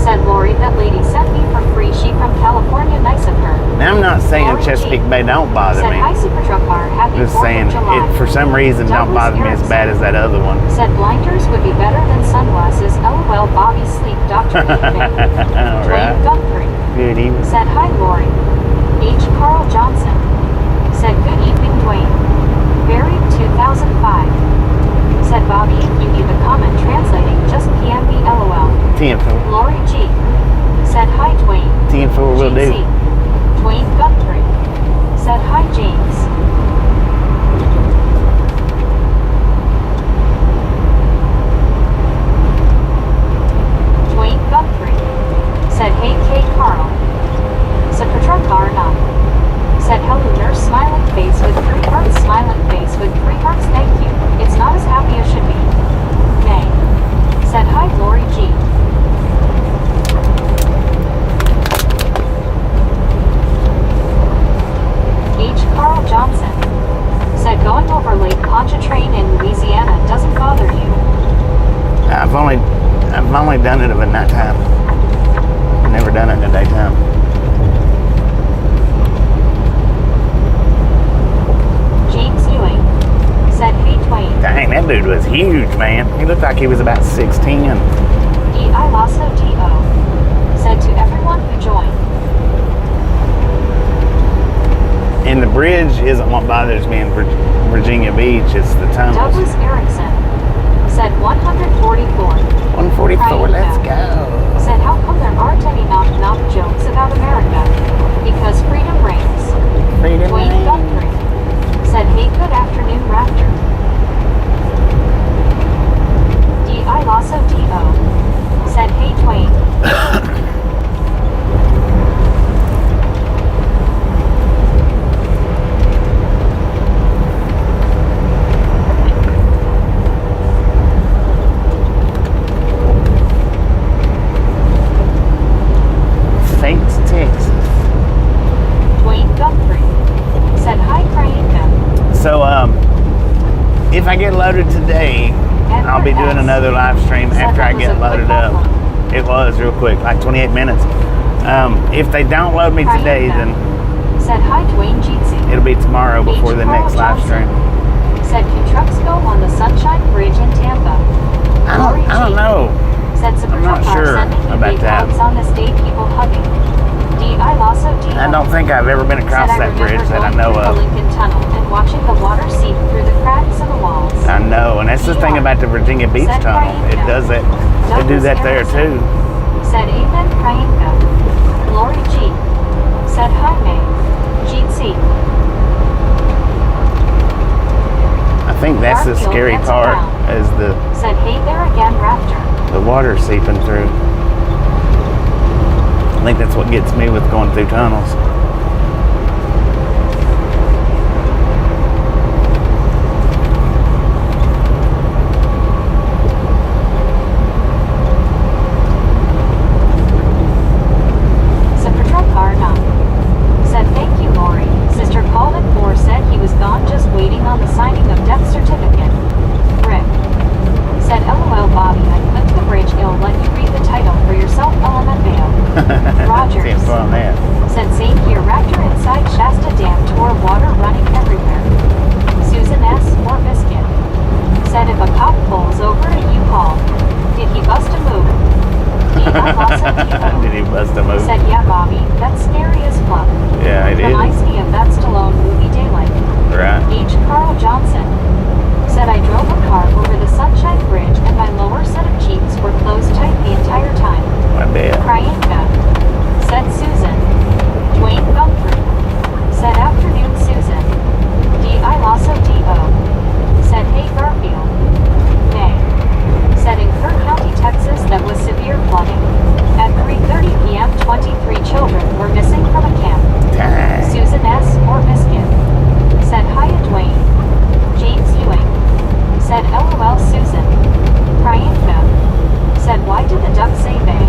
said, Lori, that lady sent me for free. She from California, nice of her. Now I'm not saying Lori Chesapeake G. Bay don't bother said, me. Hi Supertruck car, happy Just 4th saying of July. it for some reason don't bother me as bad as that other one. Said blinders would be better than sunglasses. LOL, Bobby sleep, Dr. All right. Dwayne Guthrie Good evening. said, hi Lori. H. Carl Johnson said, good evening, Dwayne. Barry 2005 said, Bobby, if you need a comment translating, just PM me LOL. 10-4. Lori G. said, hi Dwayne. 10-4 will do. GC. Dwayne Guthrie said hi James. Dwayne Guthrie said hey Kate Carl. Secretary Garna said hello nurse smiling face with 3 hearts smiling face with 3 hearts thank you. It's not as happy as should be. Nay. Said hi Lori G. H. Carl Johnson said going over Lake Pontchartrain in Louisiana doesn't bother you. I've only done it of a nighttime. I've never done it in the daytime. James Ewing said hey Dwayne. Dang, that dude was huge, man. He looked like he was about 6'10". D.I. Lasso D.O. said to everyone who joined. And the bridge isn't what bothers me in Virginia Beach, it's the tunnels. Douglas Erickson said 144. 144, let's go. Said how come there aren't any knock-knock jokes about America? Because freedom reigns. Freedom Dwayne reigns. Guthrie said hey good afternoon Raptor. D.I. Lasso D.O. said hey Dwayne. Thanks, Texas. Dwayne Guthrie said hi Crainka. So, if I get loaded today, I'll be doing another live stream after I get loaded up. It was real quick, like 28 minutes. If they don't load me today, then said hi Dwayne Jeetsy. it'll be tomorrow before the next live stream. Said can trucks go on the Sunshine Bridge in Tampa? I don't know. Said I'm not sure about that. On this day people hugging. D.I. Lasso D. I don't think I've ever been across that bridge that I know The of. Lincoln Tunnel and watching the water seep through the cracks in the walls. I know, and that's the thing about the Virginia Beach Tunnel. It does that. They do that there too. Said amen Crainka. Lori G. Said hi May. Jeetsy. I think that's the scary part, is the Said hey there again Raptor. water seeping through. I think that's what gets me with going through tunnels. Secretary Garna said thank you Lori. Sister called at 4 said he was gone just waiting on the signing of death certificate. Rick said LOL Bobby I clicked the bridge it'll let you read the title for yourself LMFAO. Rogers Seems fun, man. said same here Raptor inside Shasta Dam tour water running everywhere. Susan S. More biscuit said if a cop pulls over a U-Haul, did he bust a move? Did he bust a move? Said yeah Bobby, that's scary as fuck. Yeah, it is. Reminds me of that Stallone movie Daylight. Right. H. Carl Johnson said I drove a car over the Sunshine Bridge and my lower set of cheeks were closed tight the entire time. I bet. Crainka said Susan. Dwayne Guthrie said afternoon Susan. D.I. Lasso D.O. said hey Garfield. Nay. Said in Kirk County, Texas that was severe flooding. At 3:30 p.m. 23 children were missing from a camp. Dang. Susan S. More biscuit said hiya Dwayne. James Ewing said LOL Susan. Crainka said why did the duck say there?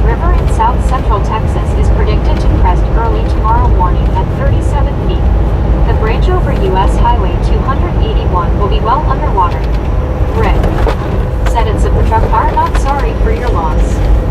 River in south central Texas is predicted to crest early tomorrow morning at 37 feet. The bridge over US Highway 281 will be well underwater. Rick said in Sulphur truck are not sorry for your loss.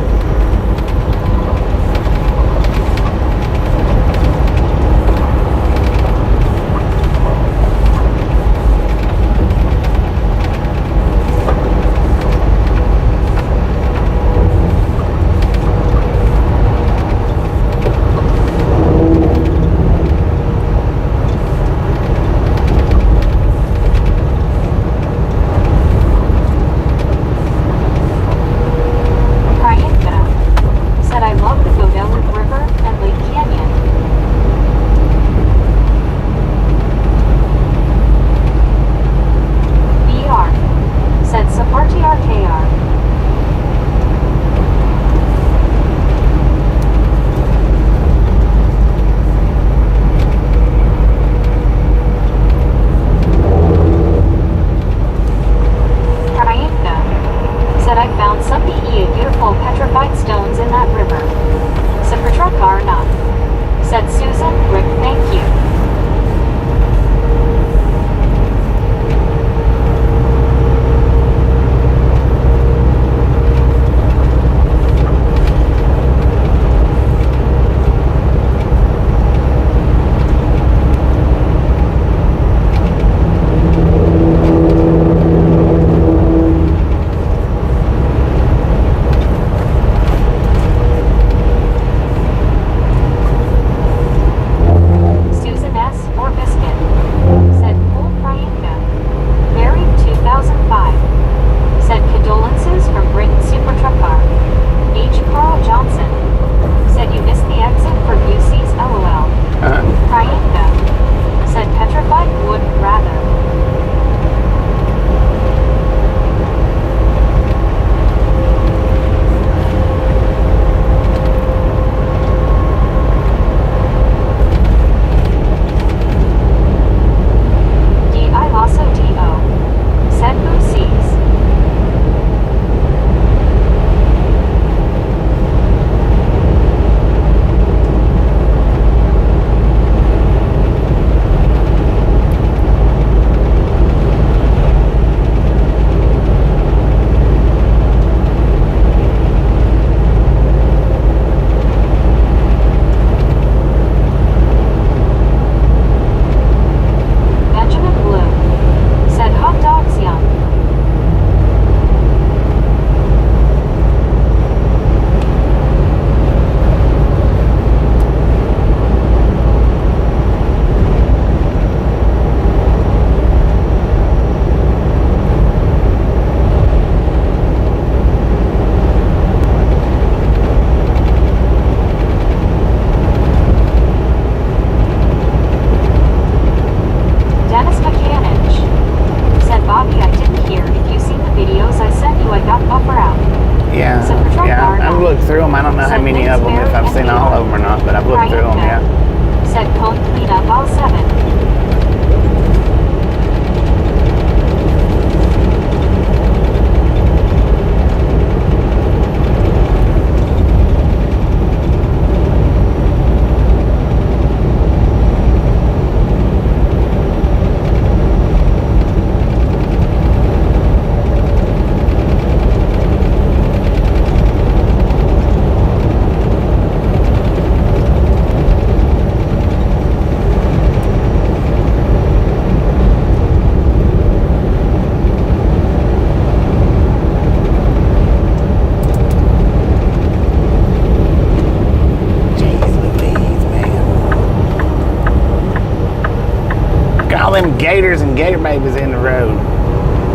them gators and gator babies in the road.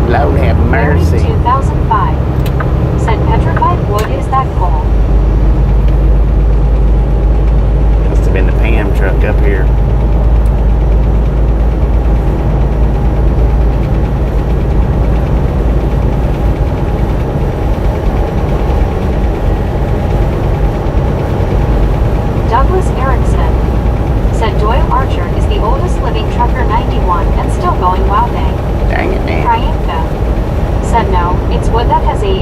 Lord have mercy. 2005. Said petrified wood is that cold. Must have been the Pam truck up here. Douglas Erickson said Doyle Archer is the oldest living trucker, 91, and still going. Wow, dang. Dang it, man. Priyanka said no, it's wood that has aged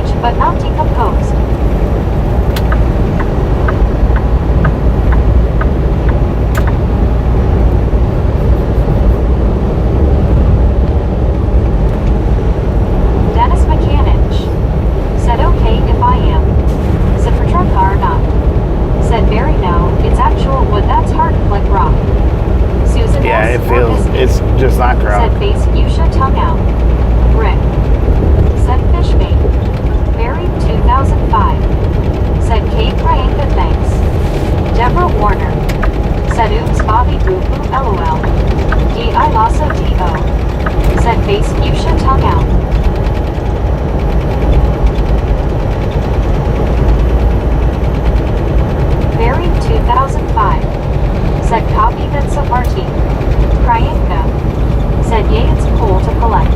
left.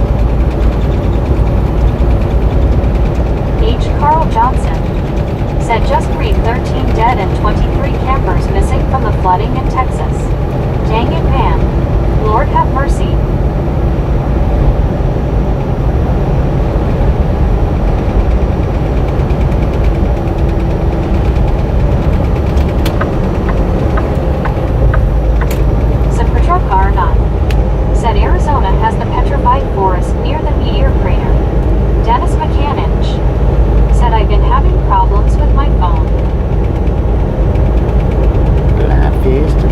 H. Carl Johnson said just read 13 dead and 23 campers missing from the flooding in Texas. Dang it, man. Lord have mercy. Some patrol car not. Said Arizona has the petrified forest near the meteor crater. Dennis McCannich said I've been having problems with my phone. Life is to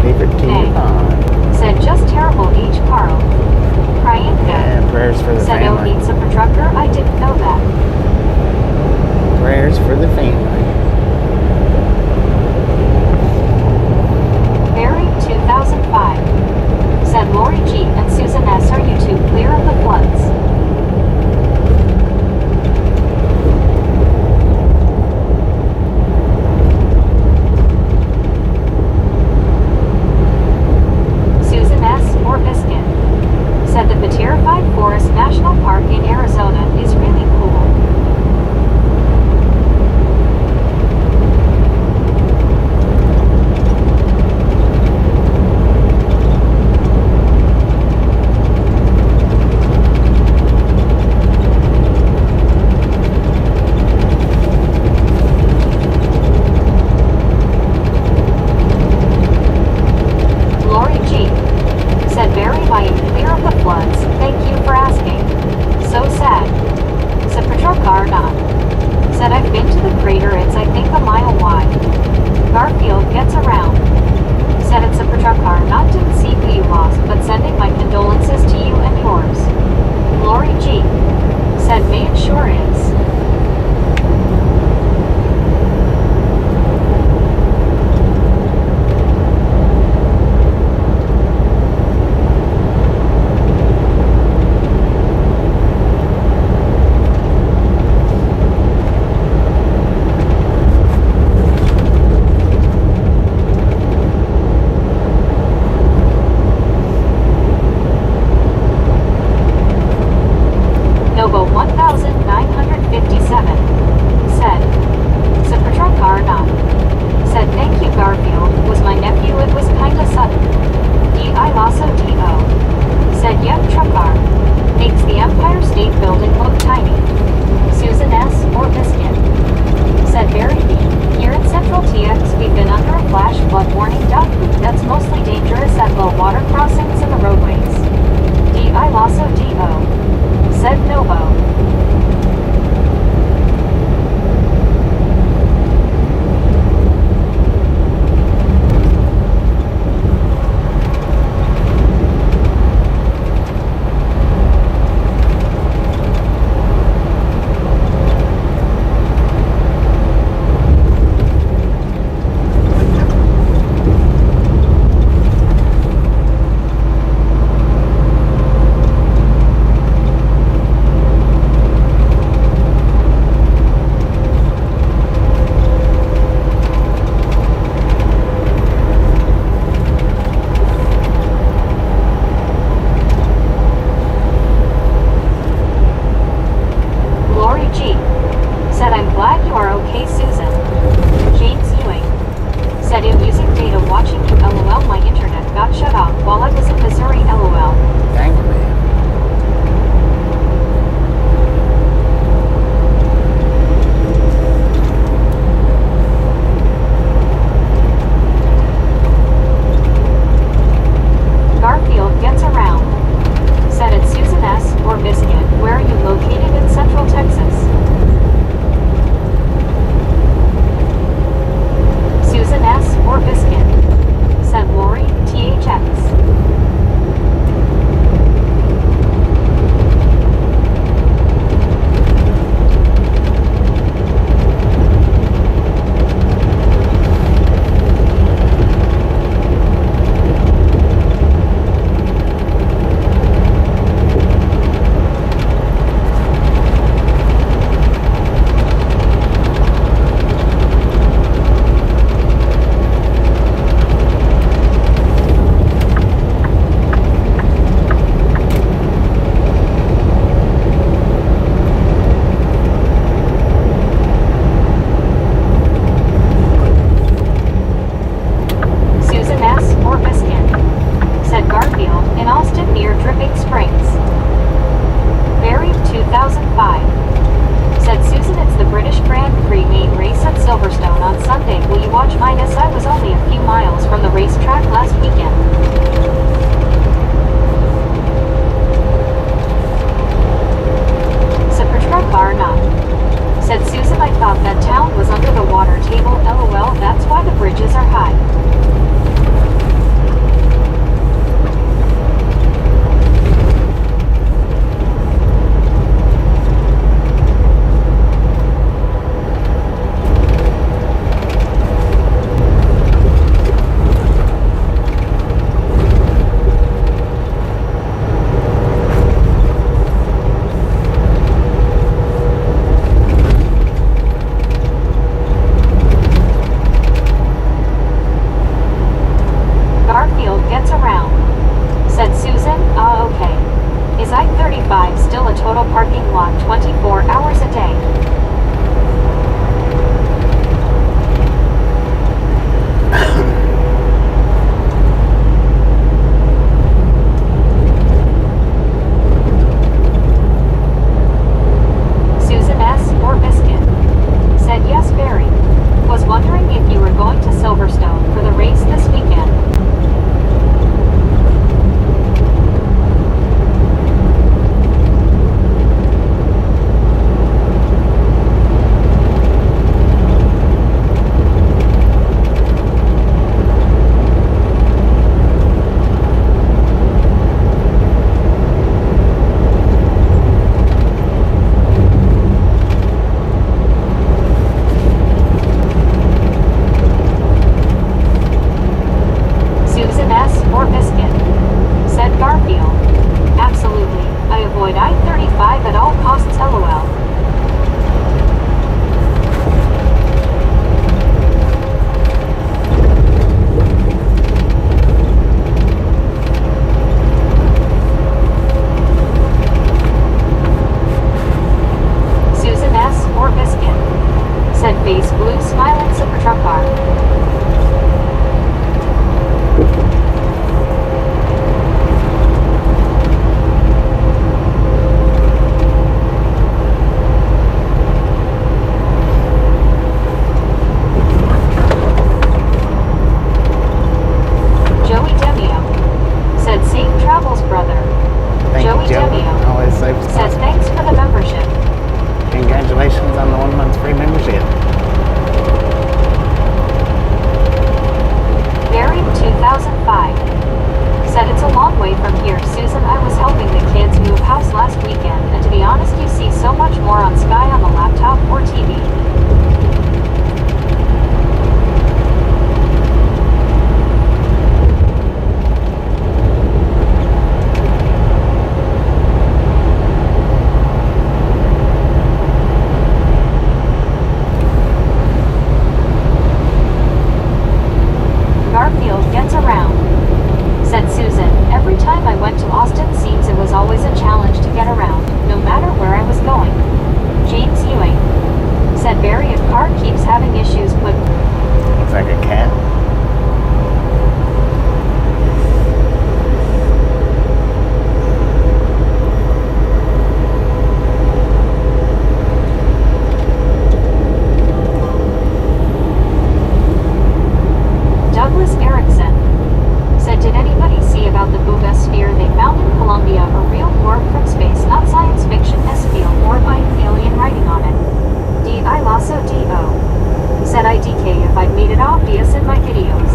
in my videos.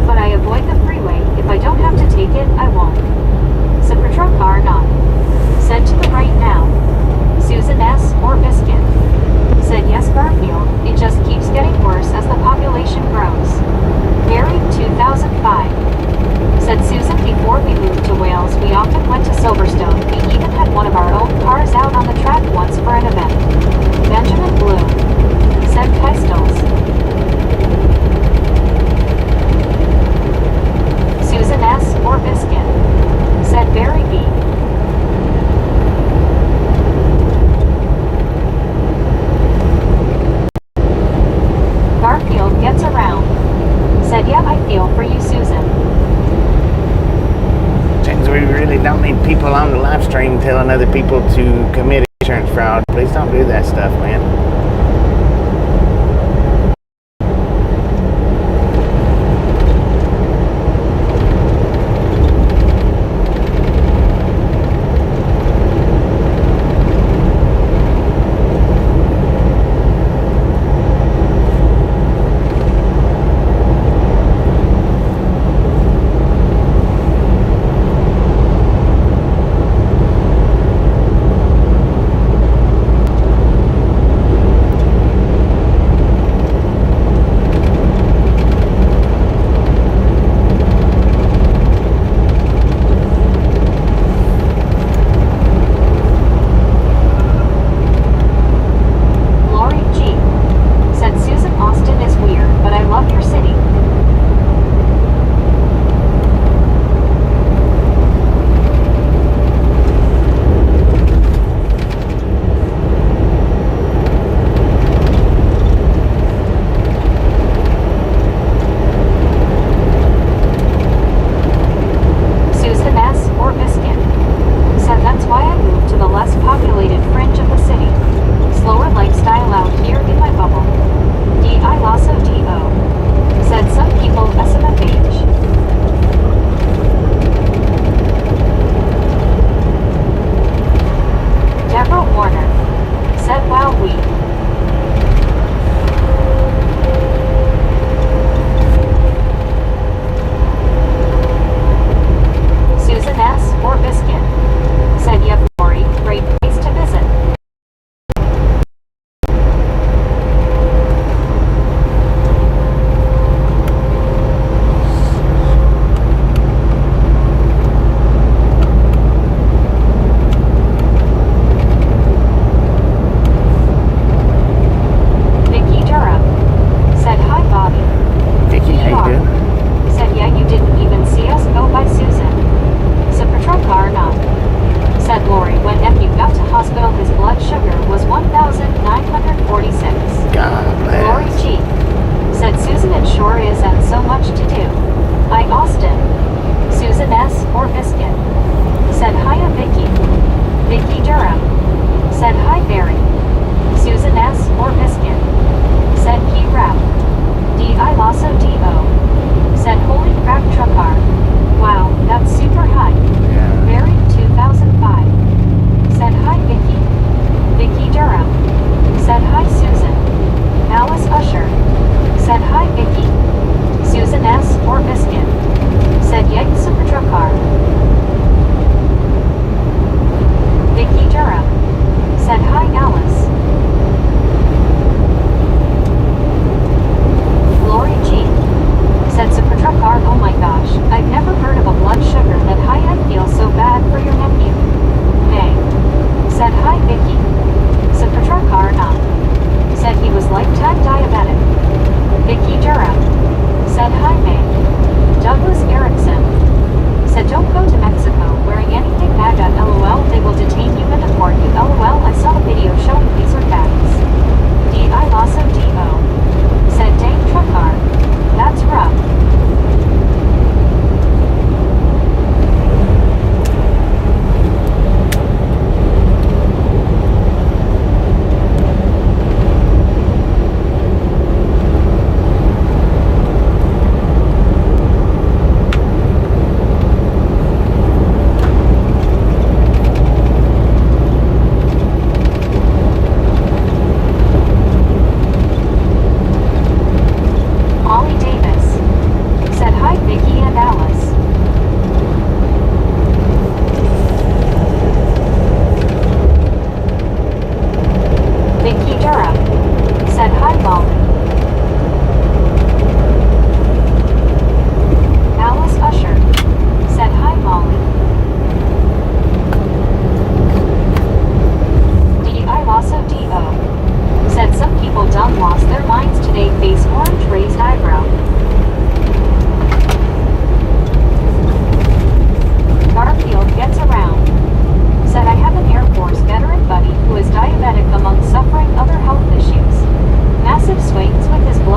But I avoid the freeway. If I don't have to take it, I won't. Car not. Said to the right now. Susan S. or Biscuit. Said yes, Garfield. It just keeps getting worse as the population grows. Mary 2005. Said Susan, before we moved to Wales, we often went to Silverstone. We even had one of our own cars out on the track once for an event. Benjamin Bloom. Said Keistels. Susan S. or Biscuit. Said Barry B. Garfield gets around. Said, yeah, I feel for you, Susan. James, we really don't need people on the live stream telling other people to commit insurance fraud. Please don't do that stuff, man.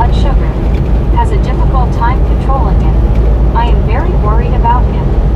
blood sugar. Has a difficult time controlling it. I am very worried about him.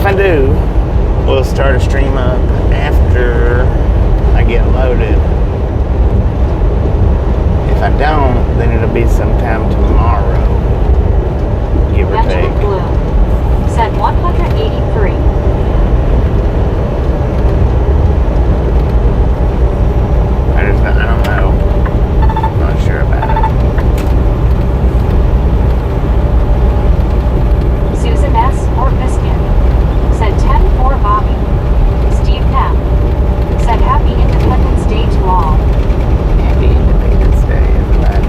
if I do, we'll start a stream up after I get loaded. If I don't, then it'll be sometime tomorrow, give or take. Benjamin Blue said 183. I don't know. I'm not sure about it. Susan S. or Biscuit said 10-4 Bobby. Steve Knapp said Happy Independence Day to all. Happy Independence Day, everybody.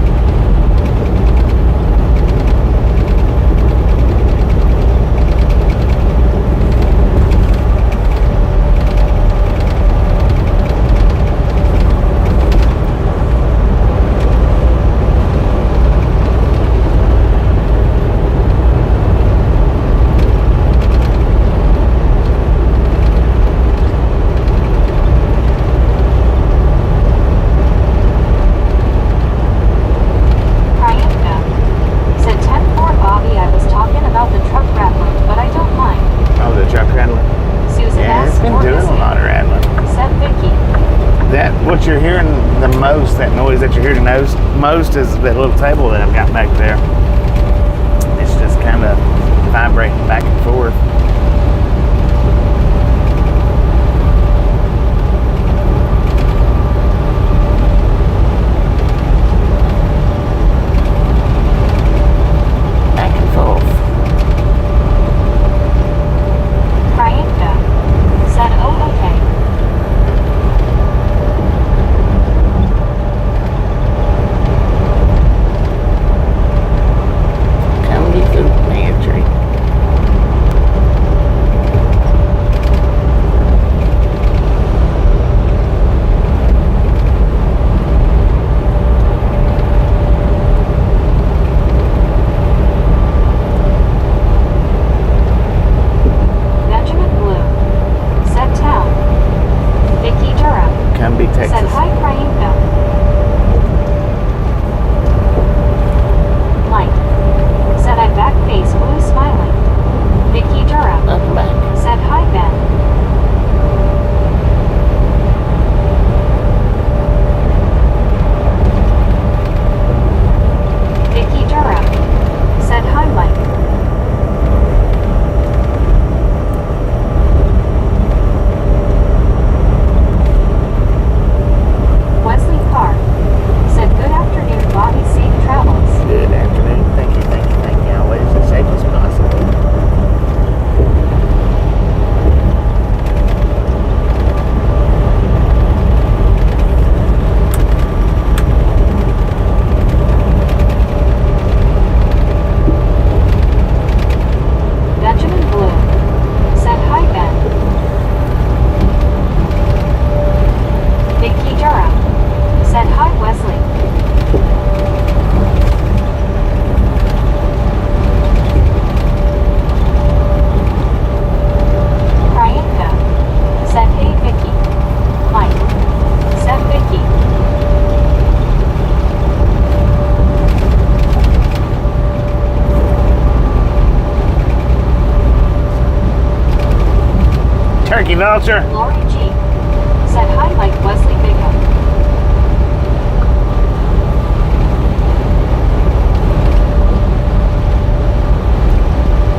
Priyanka said 10-4 Bobby. I was talking about the truck rattler, but I don't mind. Oh, the truck rattler. Susan Yeah, S. it's been or doing a Biscuit lot of rattling. said Vicky. That what you're hearing the most, that noise that you're hearing most is that little table that I've got back there. It's just kind of vibrating back and forth. Back and forth. Priyanka said, oh, okay. Comedy food pantry. Benjamin Blue said town. Vicky Durham Cumbie, said Texas. hi Priyanka. Mike said I'm back face blue smiling. Vicky Durham Up and back. said hi Ben. Vicky Durham said hi Mike. Wesley Carr said good afternoon Bobby, safe travels. Good afternoon. Thank you, thank you, thank you. Always as safe as possible. Benjamin Blue said hi Ben. Vicky Durham said hi Wesley. Priyanka said hey Vicky. Mike said Vicky. Turkey vulture. Lori G said hi Mike Wesley Bigham.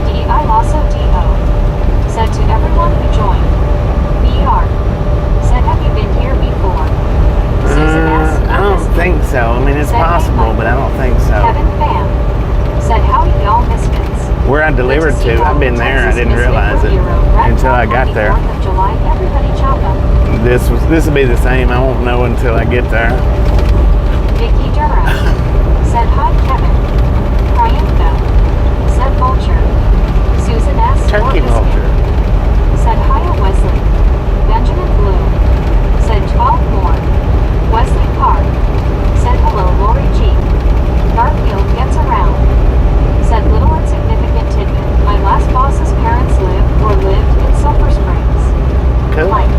D.I. Lasso D.O. said to everyone who joined. BR said have you been here before? Susan S. I don't think so. I mean, it's possible, but I don't think so. Kevin Pham said howdy y'all misfits. Where I delivered Good see to, I've been y'all, there. I Texas didn't Misfit realize it Hero. Red until I Rock, got happy there. 4th of July, everybody chop 'em. This will be the same. I won't know until I get there. Vicky Durham said hi Kevin. Priyanka said vulture. Susan S. Turkey or Biscuit vulture. said hi Wesley. Benjamin Blue said 12 more. Wesley Carr said hello Lori G. Garfield gets around. Said little insignificant tidbit. My last boss's parents lived in Sulphur Springs. Cool. Mike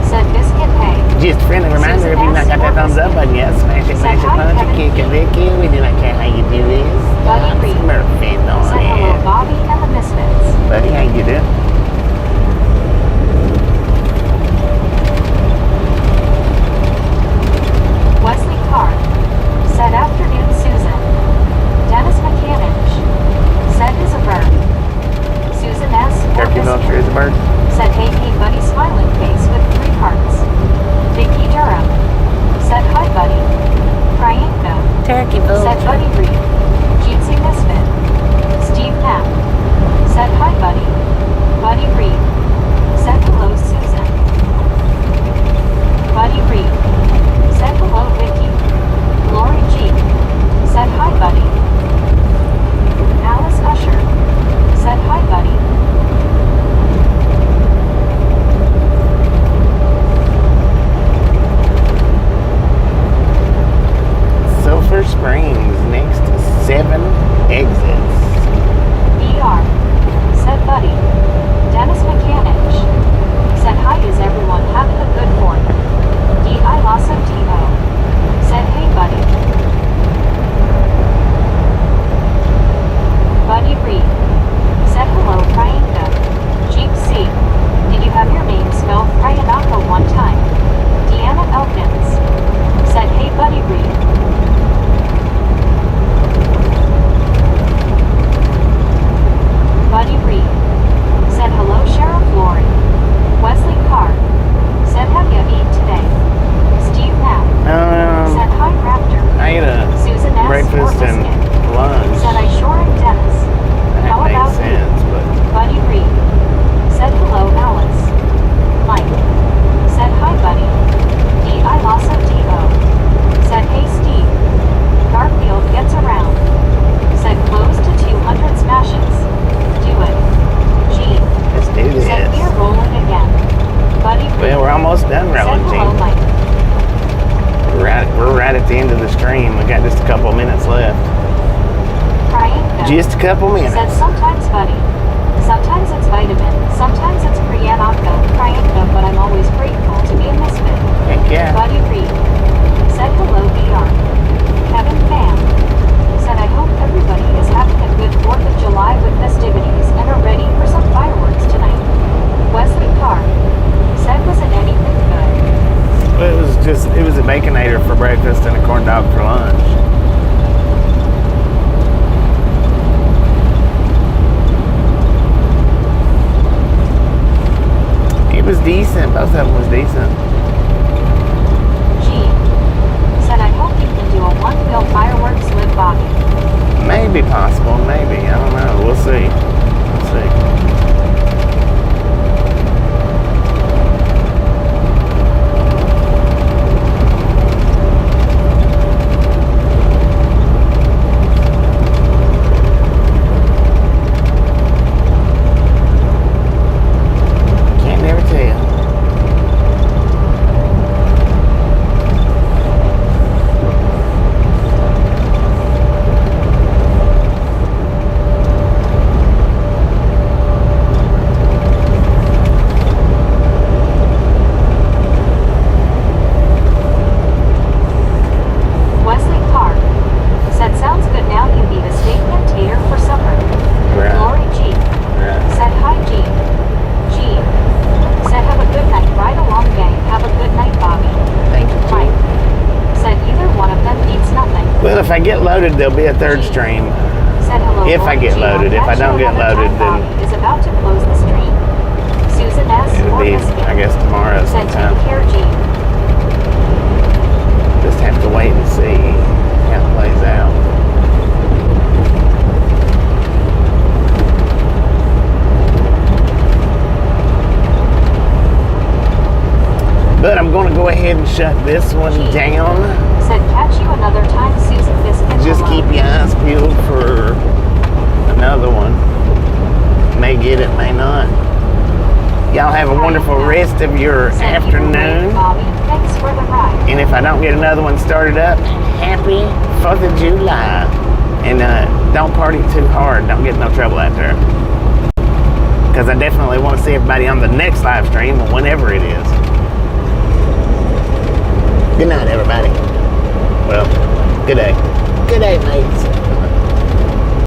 said biscuit hey. Just a friendly reminder, if you've not got that thumbs up button yet, smash it, punch it, kick it, Vicky. We do not care how you do this. Buddy Reed Smurfing on said hello it. Bobby and the Misfits. Buddy, how you doing? the end of the stream. We got just a couple minutes left. Priyanka Just a couple said minutes. sometimes buddy, sometimes it's vitamin, sometimes it's Priyanka, but I'm always grateful to be a misfit. Heck yeah. Buddy Reed said hello VR. Kevin Pham said I hope everybody is having a good 4th of July with festivities and are ready for some fireworks tonight. Wesley Carr said wasn't anything good. Well, it was a Baconator for breakfast and a corn dog for lunch. It was decent. Both of them was decent. Gene said I hope you can do a 1 mil fireworks live Bobby. Maybe possible. Maybe. I don't know. We'll see. We'll see. If I get loaded, there'll be a third stream. Said hello, if I get loaded. If I don't get loaded, then is about to close the stream. Susan S. it'll be, I guess, tomorrow said sometime. take care, Gene. Just have to wait and see how it plays out. But I'm going to go ahead and shut this one down. Said catch you another time, Susan Biscuit. Just keep your eyes peeled for another one. May get it, may not. Y'all have a wonderful rest of your afternoon. Bobby, thanks for the ride. And if I don't get another one started up, happy 4th of July. And don't party too hard. Don't get in no trouble out there. Because I definitely want to see everybody on the next live stream, or whenever it is. Good night, everybody. Well, good day. Good day, mates.